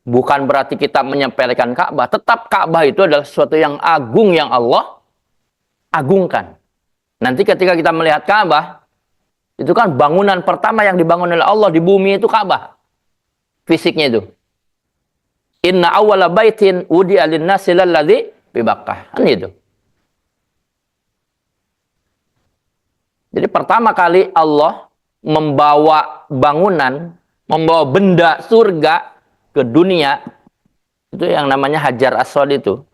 A: bukan berarti kita menyepelekan Ka'bah. Tetap Ka'bah itu adalah sesuatu yang agung yang Allah agungkan. Nanti ketika kita melihat Ka'bah, itu kan bangunan pertama yang dibangun oleh Allah di bumi itu Ka'bah. Fisiknya itu. Inna awwala baitin wudi'a lin-nasi lalladzi bi Bakkah. Kan itu. Jadi pertama kali Allah membawa bangunan, membawa benda surga ke dunia, itu yang namanya Hajar Aswad itu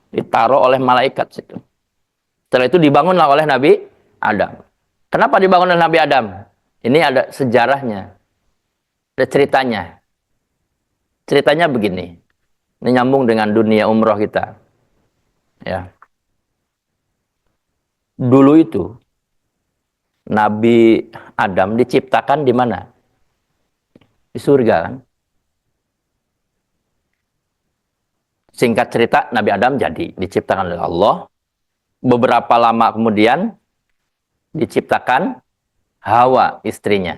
A: ditaruh oleh malaikat situ. Setelah itu dibangunlah oleh Nabi Adam. Kenapa dibangun oleh Nabi Adam? Ini ada sejarahnya, ada ceritanya. Ceritanya begini, ini nyambung dengan dunia umroh kita. Ya. Dulu itu Nabi Adam diciptakan di mana? Di surga kan? Singkat cerita, Nabi Adam jadi diciptakan oleh Allah. Beberapa lama kemudian diciptakan Hawa, istrinya.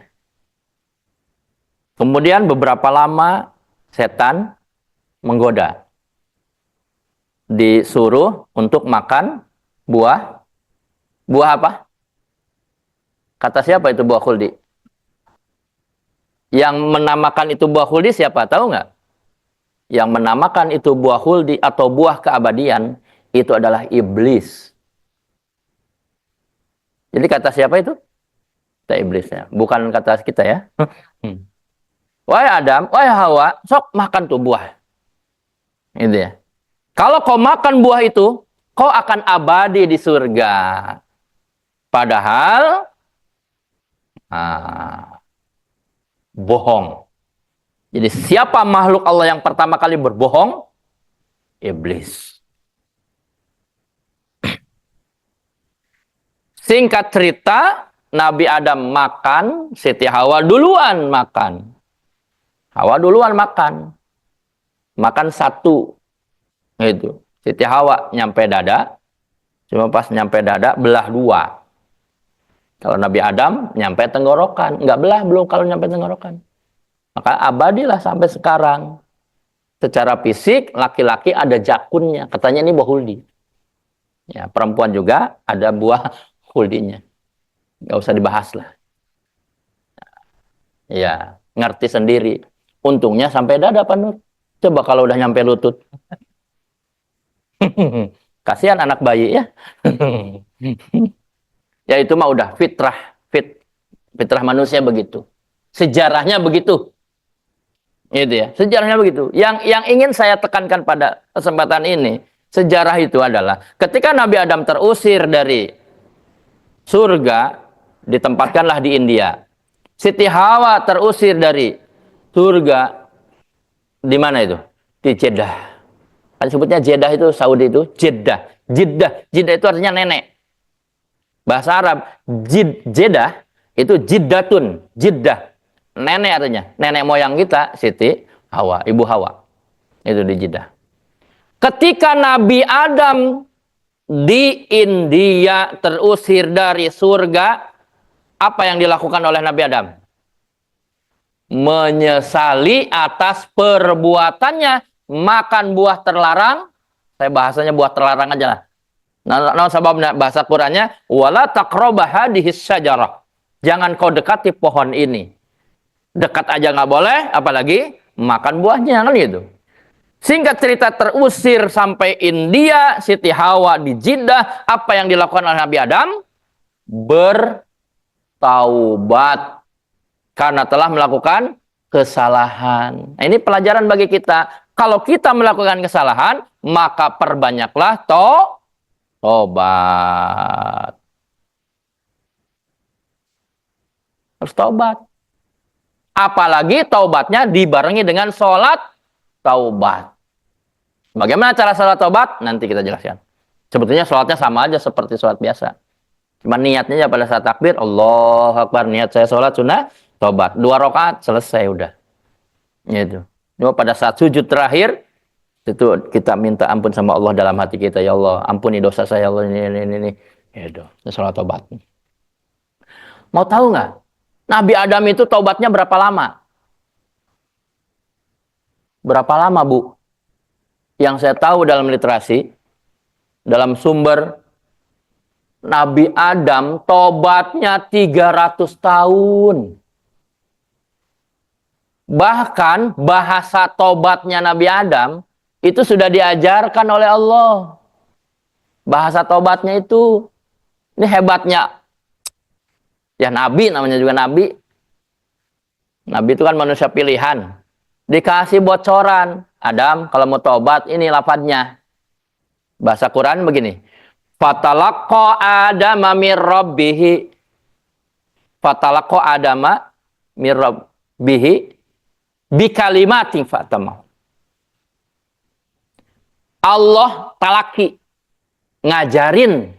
A: Kemudian beberapa lama setan menggoda. Disuruh untuk makan buah. Buah apa? Kata siapa itu buah khuldi? Yang menamakan itu buah khuldi siapa? Tahu nggak? Yang menamakan itu buah khuldi atau buah keabadian itu adalah iblis. Jadi kata siapa itu? Kata iblisnya. Bukan kata kita ya. Wahai Adam, wahai Hawa, sok makan tuh buah. Gitu ya. Kalau kau makan buah itu, kau akan abadi di surga. Padahal bohong. Jadi siapa makhluk Allah yang pertama kali berbohong? Iblis. Singkat cerita, Nabi Adam makan, Siti Hawa duluan makan. Hawa duluan makan. Makan satu. Gitu. Siti Hawa nyampe dada. Cuma pas nyampe dada, belah dua. Kalau Nabi Adam nyampe tenggorokan. Enggak belah belum kalau nyampe tenggorokan. Maka abadilah sampai sekarang. Secara fisik, laki-laki ada jakunnya. Katanya ini buah huldi. Ya, perempuan juga ada buah huldinya. Nggak usah dibahas lah. Ya, ngerti sendiri. Untungnya sampai dada, Pak Nur. Coba kalau udah nyampe lutut. Kasihan anak bayi ya. Ya itu mah udah fitrah manusia begitu. Sejarahnya begitu. Gitu ya. Sejarahnya begitu. Yang ingin saya tekankan pada kesempatan ini, sejarah itu adalah ketika Nabi Adam terusir dari surga, ditempatkanlah di India. Siti Hawa terusir dari surga di mana itu? Di Jeddah. Kan sebutnya Jeddah itu Saudi itu Jeddah. Jeddah itu artinya nenek. Bahasa Arab Jeddah itu Jiddatun, Jeddah. Nenek artinya. Nenek moyang kita Siti Hawa, Ibu Hawa. Itu di Jeddah. Ketika Nabi Adam di India terusir dari surga, Apa yang dilakukan oleh Nabi Adam? Menyesali atas perbuatannya. Makan buah terlarang. Saya bahasanya buah terlarang aja lah. Nah, sebabnya bahasa Qurannya wala taqraba hadhis syajarah. Jangan kau dekati pohon ini. Dekat aja nggak boleh, apalagi makan buahnya kan gitu. Singkat cerita terusir sampai India, Siti Hawa di Jeddah. Apa yang dilakukan oleh Nabi Adam? Bertaubat karena telah melakukan kesalahan. Nah, ini pelajaran bagi kita. Kalau kita melakukan kesalahan, maka perbanyaklah tobat. Harus tobat. Apalagi taubatnya dibarengi dengan sholat taubat. Bagaimana cara sholat taubat? Nanti kita jelaskan. Sebetulnya sholatnya sama aja seperti sholat biasa. Cuma niatnya ya pada saat takbir, Allahu Akbar, niat saya sholat sunnah, taubat. 2 rakaat, selesai udah. Gitu. Cuma pada saat sujud terakhir, itu kita minta ampun sama Allah dalam hati kita. Ya Allah, ampuni dosa saya, Allah, ini. Gitu. Sholat taubat. Mau tahu nggak? Nabi Adam itu taubatnya berapa lama? Berapa lama, Bu? Yang saya tahu dalam literasi, dalam sumber, Nabi Adam tobatnya 300 tahun. Bahkan bahasa tobatnya Nabi Adam itu sudah diajarkan oleh Allah. Bahasa tobatnya itu, ini hebatnya. Ya Nabi, namanya juga Nabi. Nabi itu kan manusia pilihan. Dikasih bocoran. Adam, kalau mau tobat, ini lafadznya. Bahasa Quran begini. Fatalaqqa Adama mir rabbihi. Fatalaqqa Adama mir rabbihi bikalimatin fatamah. Allah talaki. Ngajarin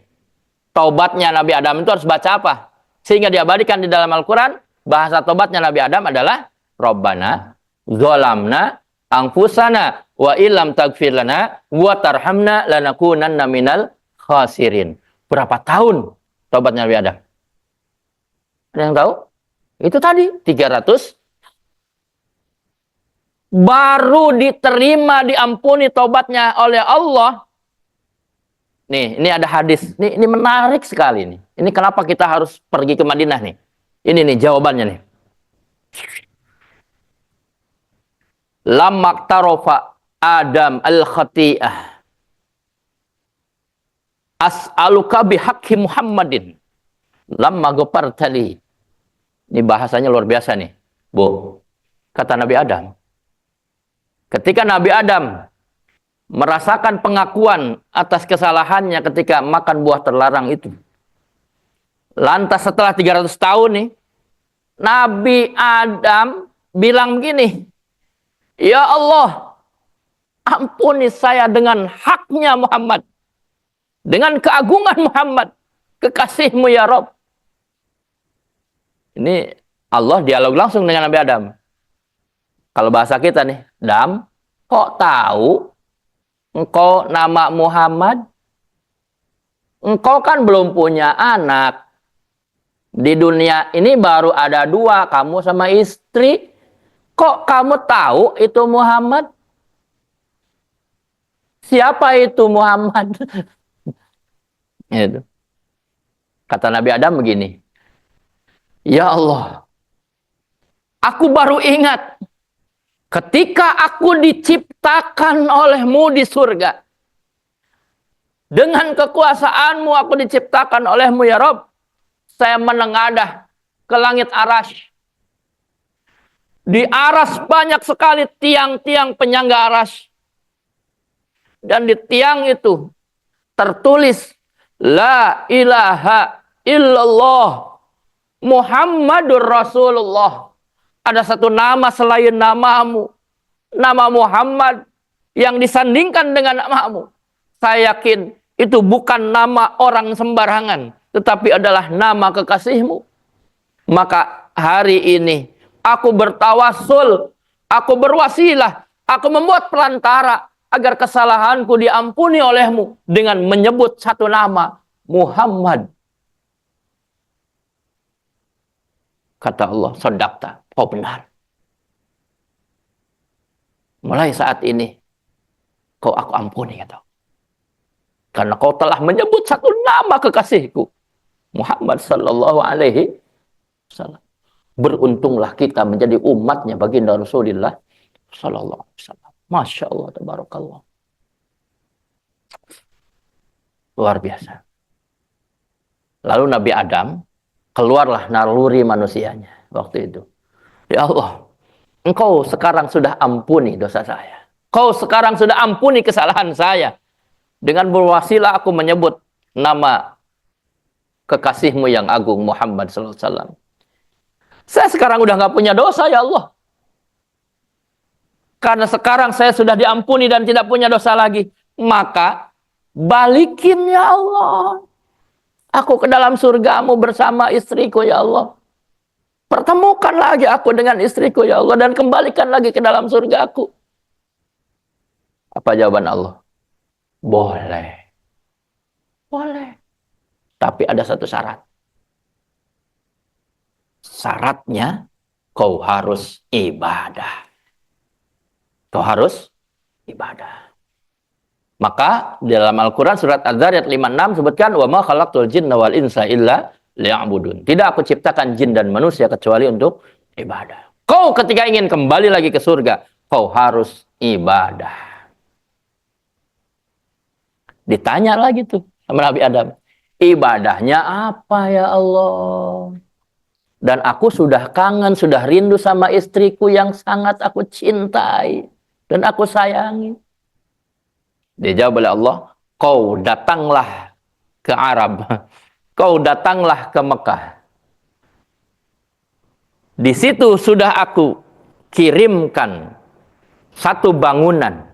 A: taubatnya Nabi Adam itu harus baca apa? Sehingga diabadikan di dalam Al-Quran, bahasa taubatnya Nabi Adam adalah Rabbana zolamna anfusana wa illam tagfir lana wa tarhamna lanakunanna minal khasirin. Berapa tahun taubatnya Nabi Adam? Ada yang tahu? Itu tadi 300. Baru diterima, diampuni taubatnya oleh Allah. Nih, ini ada hadis. Ini menarik sekali nih. Ini kenapa kita harus pergi ke Madinah nih. Ini nih jawabannya nih. Lamma tarofa Adam al-khati'ah. As'aluka bihaqqi Muhammadin. Lamma ghafartali. Ini bahasanya luar biasa nih, Bu. Kata Nabi Adam. Ketika Nabi Adam merasakan pengakuan atas kesalahannya ketika makan buah terlarang itu. Lantas setelah 300 tahun nih, Nabi Adam bilang begini, ya Allah, ampuni saya dengan haknya Muhammad. Dengan keagungan Muhammad. Kekasihmu ya Rabb. Ini Allah dialog langsung dengan Nabi Adam. Kalau bahasa kita nih, Dam, kok tahu engkau nama Muhammad? Engkau kan belum punya anak. Di dunia ini baru ada 2, kamu sama istri. Kok kamu tahu itu Muhammad? Siapa itu Muhammad? Itu. Kata Nabi Adam begini. Ya Allah, aku baru ingat ketika aku diciptakan olehmu di surga. Dengan kekuasaanmu aku diciptakan olehmu ya Rabb. Saya menengadah ke langit arasy. Di arasy banyak sekali tiang-tiang penyangga arasy. Dan di tiang itu tertulis La ilaha illallah Muhammadur Rasulullah. Ada satu nama selain namamu. Nama Muhammad yang disandingkan dengan namamu. Saya yakin itu bukan nama orang sembarangan. Tetapi adalah nama kekasihmu. Maka hari ini aku bertawassul. Aku berwasilah. Aku membuat perantara. Agar kesalahanku diampuni olehmu. Dengan menyebut satu nama. Muhammad. Kata Allah, sadaqta, kau benar. Mulai saat ini, kau aku ampuni, kata Allah. Karena kau telah menyebut satu nama kekasihku, Muhammad sallallahu alaihi wasallam. Beruntunglah kita menjadi umatnya baginda Rasulullah sallallahu alaihi wasallam. Masya Allah, tabarakallah. Luar biasa. Lalu Nabi Adam, keluarlah naluri manusianya waktu itu. Ya Allah, engkau sekarang sudah ampuni dosa saya. Kau sekarang sudah ampuni kesalahan saya. Dengan berwasilah aku menyebut nama kekasihmu yang agung Muhammad sallallahu alaihi wasallam. Saya sekarang udah nggak punya dosa ya Allah. Karena sekarang saya sudah diampuni dan tidak punya dosa lagi. Maka balikin ya Allah. Aku ke dalam surgamu bersama istriku ya Allah. Pertemukan lagi aku dengan istriku ya Allah. Dan kembalikan lagi ke dalam surgaku. Apa jawaban Allah? Boleh. Boleh. Tapi ada satu syarat. Syaratnya kau harus ibadah. Kau harus ibadah. Maka dalam Al-Quran surat Az-Zariyat 56 sebutkan wa ma khalaqtul jinna wal insa illa liya'budun. Tidak aku ciptakan jin dan manusia kecuali untuk ibadah. Kau ketika ingin kembali lagi ke surga, kau harus ibadah. Ditanya lagi tuh sama Nabi Adam, ibadahnya apa ya Allah? Dan aku sudah kangen, sudah rindu sama istriku yang sangat aku cintai dan aku sayangi. Dijawab oleh Allah, kau datanglah ke Arab, kau datanglah ke Mekah. Di situ sudah aku kirimkan satu bangunan.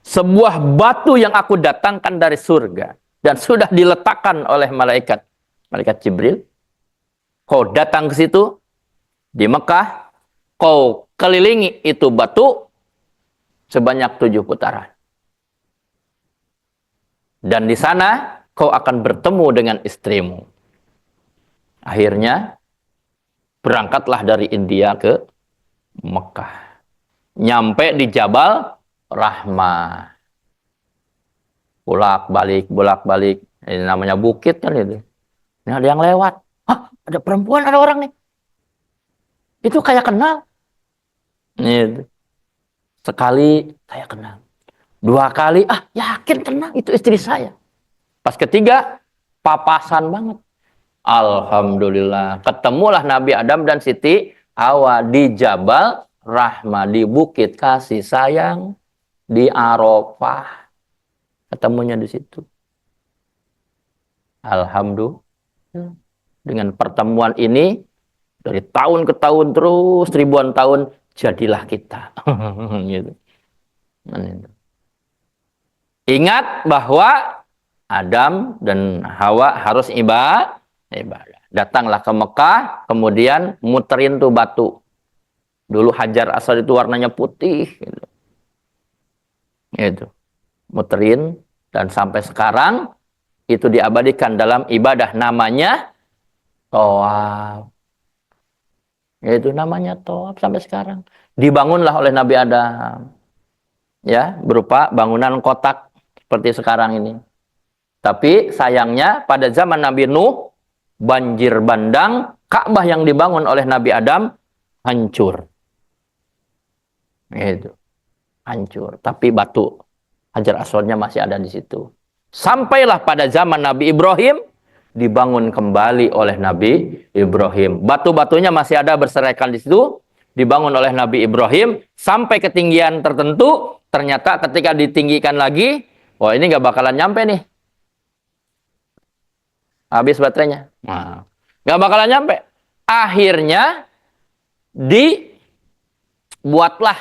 A: Sebuah batu yang aku datangkan dari surga. Dan sudah diletakkan oleh malaikat Jibril. Kau datang ke situ, di Mekah, kau kelilingi itu batu sebanyak 7 putaran. Dan di sana, kau akan bertemu dengan istrimu. Akhirnya, berangkatlah dari India ke Mekah. Nyampe di Jabal Rahmah. Bolak-balik. Ini namanya bukit kan itu. Ini ada yang lewat. Hah, ada perempuan, ada orang nih. Itu kayak kenal. Gitu. Sekali, saya kenal. 2 kali, yakin kenal. Itu istri saya. Pas ketiga, papasan banget. Alhamdulillah. Ketemulah Nabi Adam dan Siti Hawa di Jabal Rahmah. Di bukit kasih sayang. Di Arafah. Ketemunya di situ. Alhamdulillah. Dengan pertemuan ini, dari tahun ke tahun terus, ribuan tahun, jadilah kita. Gitu. Ingat bahwa Adam dan Hawa harus ibadah. Datanglah ke Mekah, kemudian muterin tuh batu. Dulu Hajar Aswad itu warnanya putih. Gitu. Muterin, dan sampai sekarang itu diabadikan dalam ibadah namanya Tawaf. Itu namanya Tawaf sampai sekarang. Dibangunlah oleh Nabi Adam. Ya, berupa bangunan kotak seperti sekarang ini. Tapi sayangnya pada zaman Nabi Nuh, banjir bandang, Ka'bah yang dibangun oleh Nabi Adam hancur. Itu. Hancur. Tapi batu Hajar Aswadnya masih ada di situ. Sampailah pada zaman Nabi Ibrahim, dibangun kembali oleh Nabi Ibrahim. Batu-batunya masih ada berserakan di situ, dibangun oleh Nabi Ibrahim, sampai ketinggian tertentu, ternyata ketika ditinggikan lagi, wah ini nggak bakalan nyampe nih. Habis baterainya. Nah, nggak bakalan nyampe. Akhirnya, dibuatlah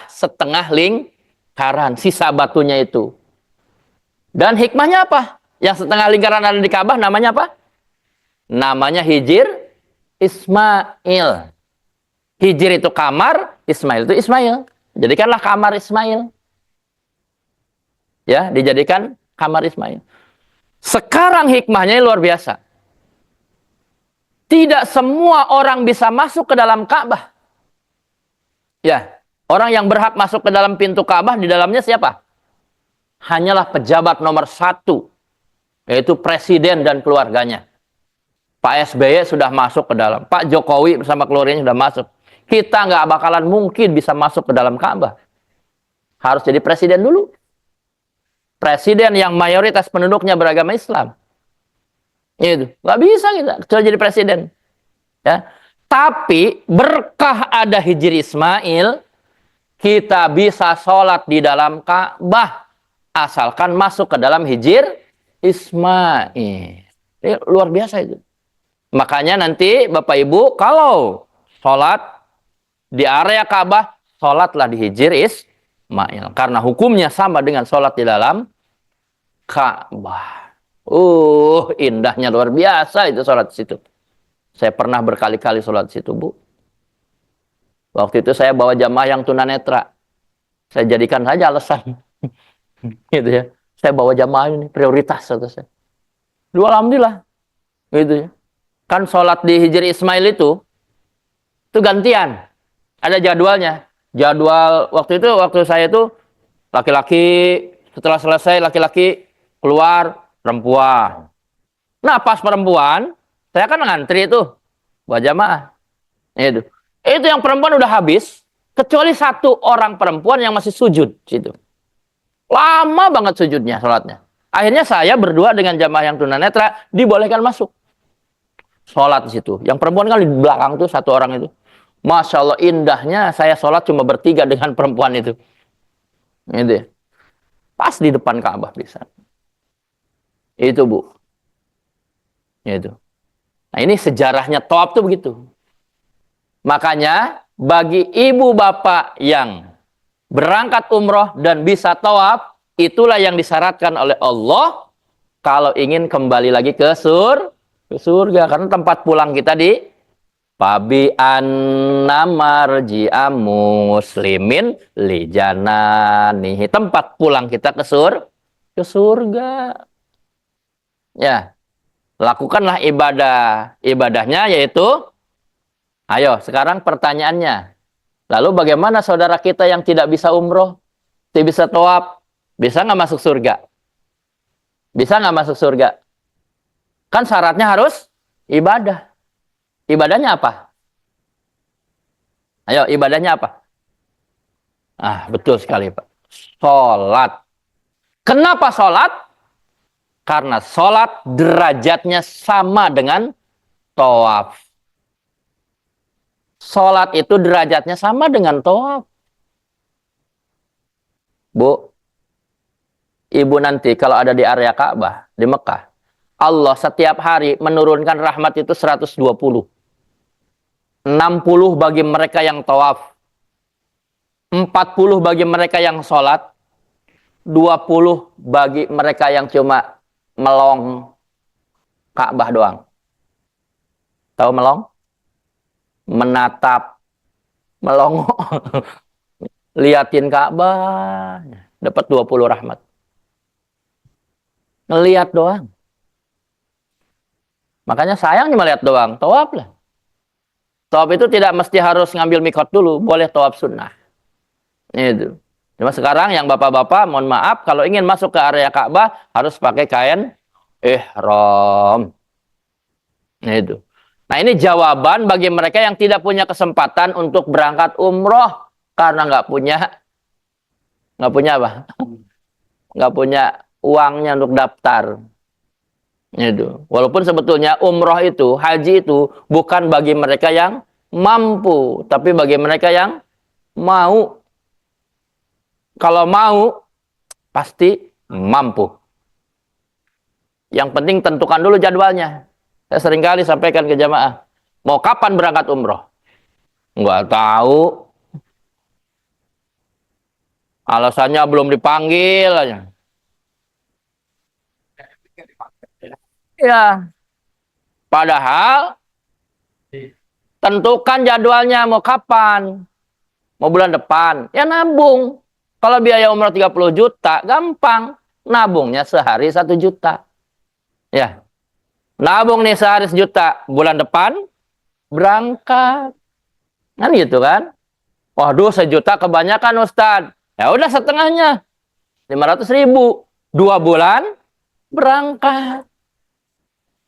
A: setengah lingkaran, sisa batunya itu. Dan hikmahnya apa? Yang setengah lingkaran ada di Ka'bah namanya apa? Namanya Hijir Ismail. Hijir itu kamar, Ismail itu Ismail. Jadikanlah kamar Ismail. Ya, dijadikan kamar Ismail. Sekarang hikmahnya luar biasa. Tidak semua orang bisa masuk ke dalam Ka'bah. Ya, orang yang berhak masuk ke dalam pintu Ka'bah di dalamnya siapa? Hanyalah pejabat nomor 1, yaitu presiden dan keluarganya. Pak SBY sudah masuk ke dalam. Pak Jokowi bersama keluarganya sudah masuk. Kita nggak bakalan mungkin bisa masuk ke dalam Ka'bah. Harus jadi presiden dulu. Presiden yang mayoritas penduduknya beragama Islam. Itu nggak bisa kita kecuali jadi presiden. Ya. Tapi berkah ada Hijri Ismail, kita bisa sholat di dalam Ka'bah asalkan masuk ke dalam Hijir Ismail. Ini luar biasa itu. Makanya nanti Bapak Ibu kalau sholat di area Ka'bah, sholatlah di Hijir Ismail. Karena hukumnya sama dengan sholat di dalam Ka'bah. Indahnya luar biasa itu sholat di situ. Saya pernah berkali-kali sholat di situ, Bu. Waktu itu saya bawa jamaah yang tunanetra. Saya jadikan saja alasan. Gitu ya. Saya bawa jamaah ini prioritas kata saya. Alhamdulillah. Gitu ya. Kan sholat di Hijri Ismail itu gantian. Ada jadwalnya. Jadwal waktu saya itu laki-laki, setelah selesai laki-laki keluar, perempuan. Nah, pas perempuan, saya kan ngantri itu buat jamaah. Itu yang perempuan udah habis, kecuali 1 orang perempuan yang masih sujud situ. Lama banget sujudnya, sholatnya. Akhirnya saya berdua dengan jamaah yang tunanetra dibolehkan masuk sholat di situ. Yang perempuan kan di belakang tuh 1 orang itu. Masya Allah indahnya saya sholat cuma bertiga dengan perempuan itu. Itu. Pas di depan Ka'bah bisa. Itu Bu. Itu. Nah ini sejarahnya tawaf tuh begitu. Makanya bagi ibu bapak yang berangkat umroh dan bisa tawaf, itulah yang disyaratkan oleh Allah kalau ingin kembali lagi ke surga. Karena tempat pulang kita di Fabi anna marji'a muslimin li jananihi. Tempat pulang kita ke surga. Ya. Lakukanlah ibadahnya yaitu, ayo sekarang pertanyaannya, lalu bagaimana saudara kita yang tidak bisa umroh, tidak bisa tawaf, bisa nggak masuk surga? Bisa nggak masuk surga? Kan syaratnya harus ibadah. Ibadahnya apa? Ayo, ibadahnya apa? Betul sekali Pak. Sholat. Kenapa sholat? Karena sholat derajatnya sama dengan tawaf. Sholat itu derajatnya sama dengan tawaf. Bu, ibu nanti kalau ada di area Ka'bah, di Mekah, Allah setiap hari menurunkan rahmat itu 120. 60 bagi mereka yang tawaf. 40 bagi mereka yang sholat. 20 bagi mereka yang cuma melong Ka'bah doang. Tahu melong? Menatap, melongo. Liatin Ka'bah. Dapat 20 rahmat. Ngeliat doang. Makanya sayang cuma lihat doang. Tawaf lah. Tawaf itu tidak mesti harus ngambil mikot dulu. Boleh tawaf sunnah. Itu. Cuma sekarang yang bapak-bapak, mohon maaf, kalau ingin masuk ke area Ka'bah, harus pakai kain ihram. Itu. Nah ini jawaban bagi mereka yang tidak punya kesempatan untuk berangkat umroh. Karena nggak punya apa? Nggak punya uangnya untuk daftar. Itu. Walaupun sebetulnya umroh itu, haji itu bukan bagi mereka yang mampu, tapi bagi mereka yang mau. Kalau mau, pasti mampu. Yang penting tentukan dulu jadwalnya. Saya seringkali sampaikan ke jamaah, mau kapan berangkat umroh? Nggak tahu. Alasannya belum dipanggil aja. Ya, padahal tentukan jadwalnya mau kapan. Mau bulan depan, ya nabung. Kalau biaya umroh 30 juta, gampang. Nabungnya sehari 1 juta. Ya. Nabung nih sehari 1 juta, bulan depan berangkat. Kan gitu kan? Waduh, 1 juta kebanyakan Ustadz. Ya udah setengahnya, 500.000. 2 bulan berangkat.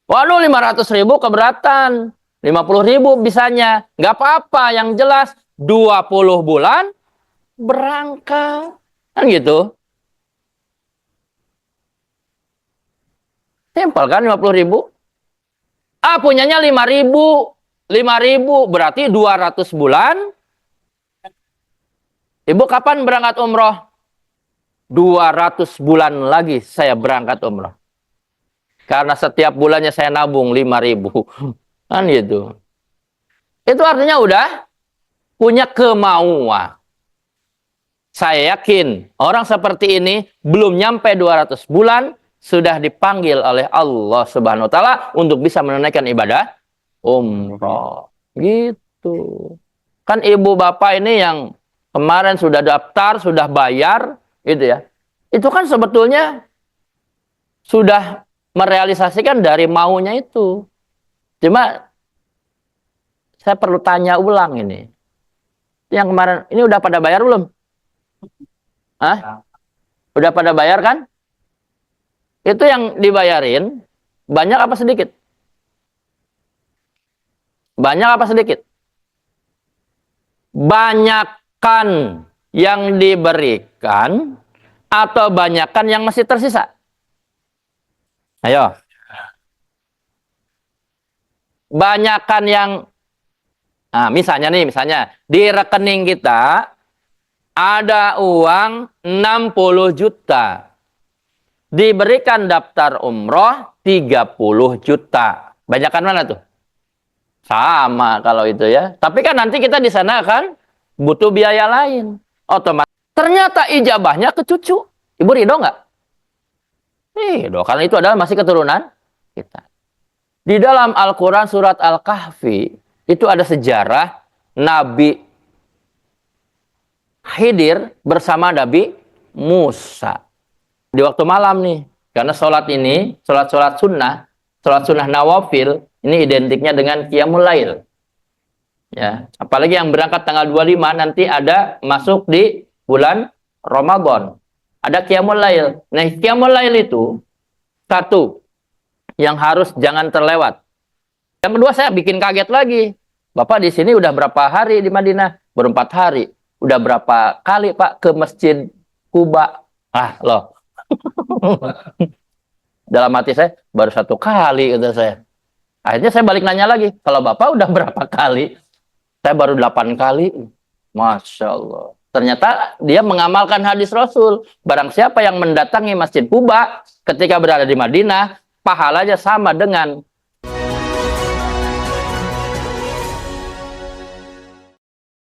A: Waduh, 500.000 keberatan. 50.000 bisanya. Nggak apa-apa, yang jelas 20 bulan berangkat. Kan gitu. Simpel kan 50.000? Ah, punyanya 5.000. 5.000 berarti 200 bulan. Ibu kapan berangkat umroh? 200 bulan lagi saya berangkat umroh. Karena setiap bulannya saya nabung 5.000. Kan gitu. Itu artinya udah punya kemauan. Saya yakin orang seperti ini belum nyampe 200 bulan sudah dipanggil oleh Allah Subhanahu wa taala untuk bisa menunaikan ibadah umroh. Gitu. Kan ibu bapak ini yang kemarin sudah daftar, sudah bayar, gitu ya. Itu kan sebetulnya sudah merealisasikan dari maunya itu. Cuma saya perlu tanya ulang ini. Yang kemarin ini udah pada bayar belum? Hah? Udah pada bayar kan? Itu yang dibayarin banyak apa sedikit? Banyak apa sedikit? Banyakkan yang diberikan atau banyakkan yang masih tersisa? Ayo. Banyakkan yang, nah misalnya nih, misalnya di rekening kita ada uang 60 juta. Diberikan daftar umroh 30 juta. Banyakkan mana tuh? Sama kalau itu ya. Tapi kan nanti kita di sana kan butuh biaya lain. Otomatis. Ternyata ijabahnya ke cucu. Ibu ridho nggak? Ridho. Karena itu adalah masih keturunan kita. Di dalam Al-Quran surat Al-Kahfi itu ada sejarah Nabi Khidir bersama Nabi Musa. Di waktu malam nih. Karena sholat ini, sholat sunnah nawafil, ini identiknya dengan qiyamul lail. Ya, apalagi yang berangkat tanggal 25 nanti ada masuk di bulan Ramadan. Ada qiyamul lail. Nah, qiyamul lail itu satu yang harus jangan terlewat. Yang kedua saya bikin kaget lagi. Bapak di sini udah berapa hari di Madinah? Baru 4 hari. Udah berapa kali Pak ke Masjid Kuba? Ah, loh. Dalam hati saya, baru 1 kali, kata saya. Akhirnya saya balik nanya lagi, kalau Bapak udah berapa kali? Saya baru 8 kali. Masya Allah. Ternyata dia mengamalkan hadis Rasul. Barang siapa yang mendatangi Masjid Kuba ketika berada di Madinah, pahalanya sama dengan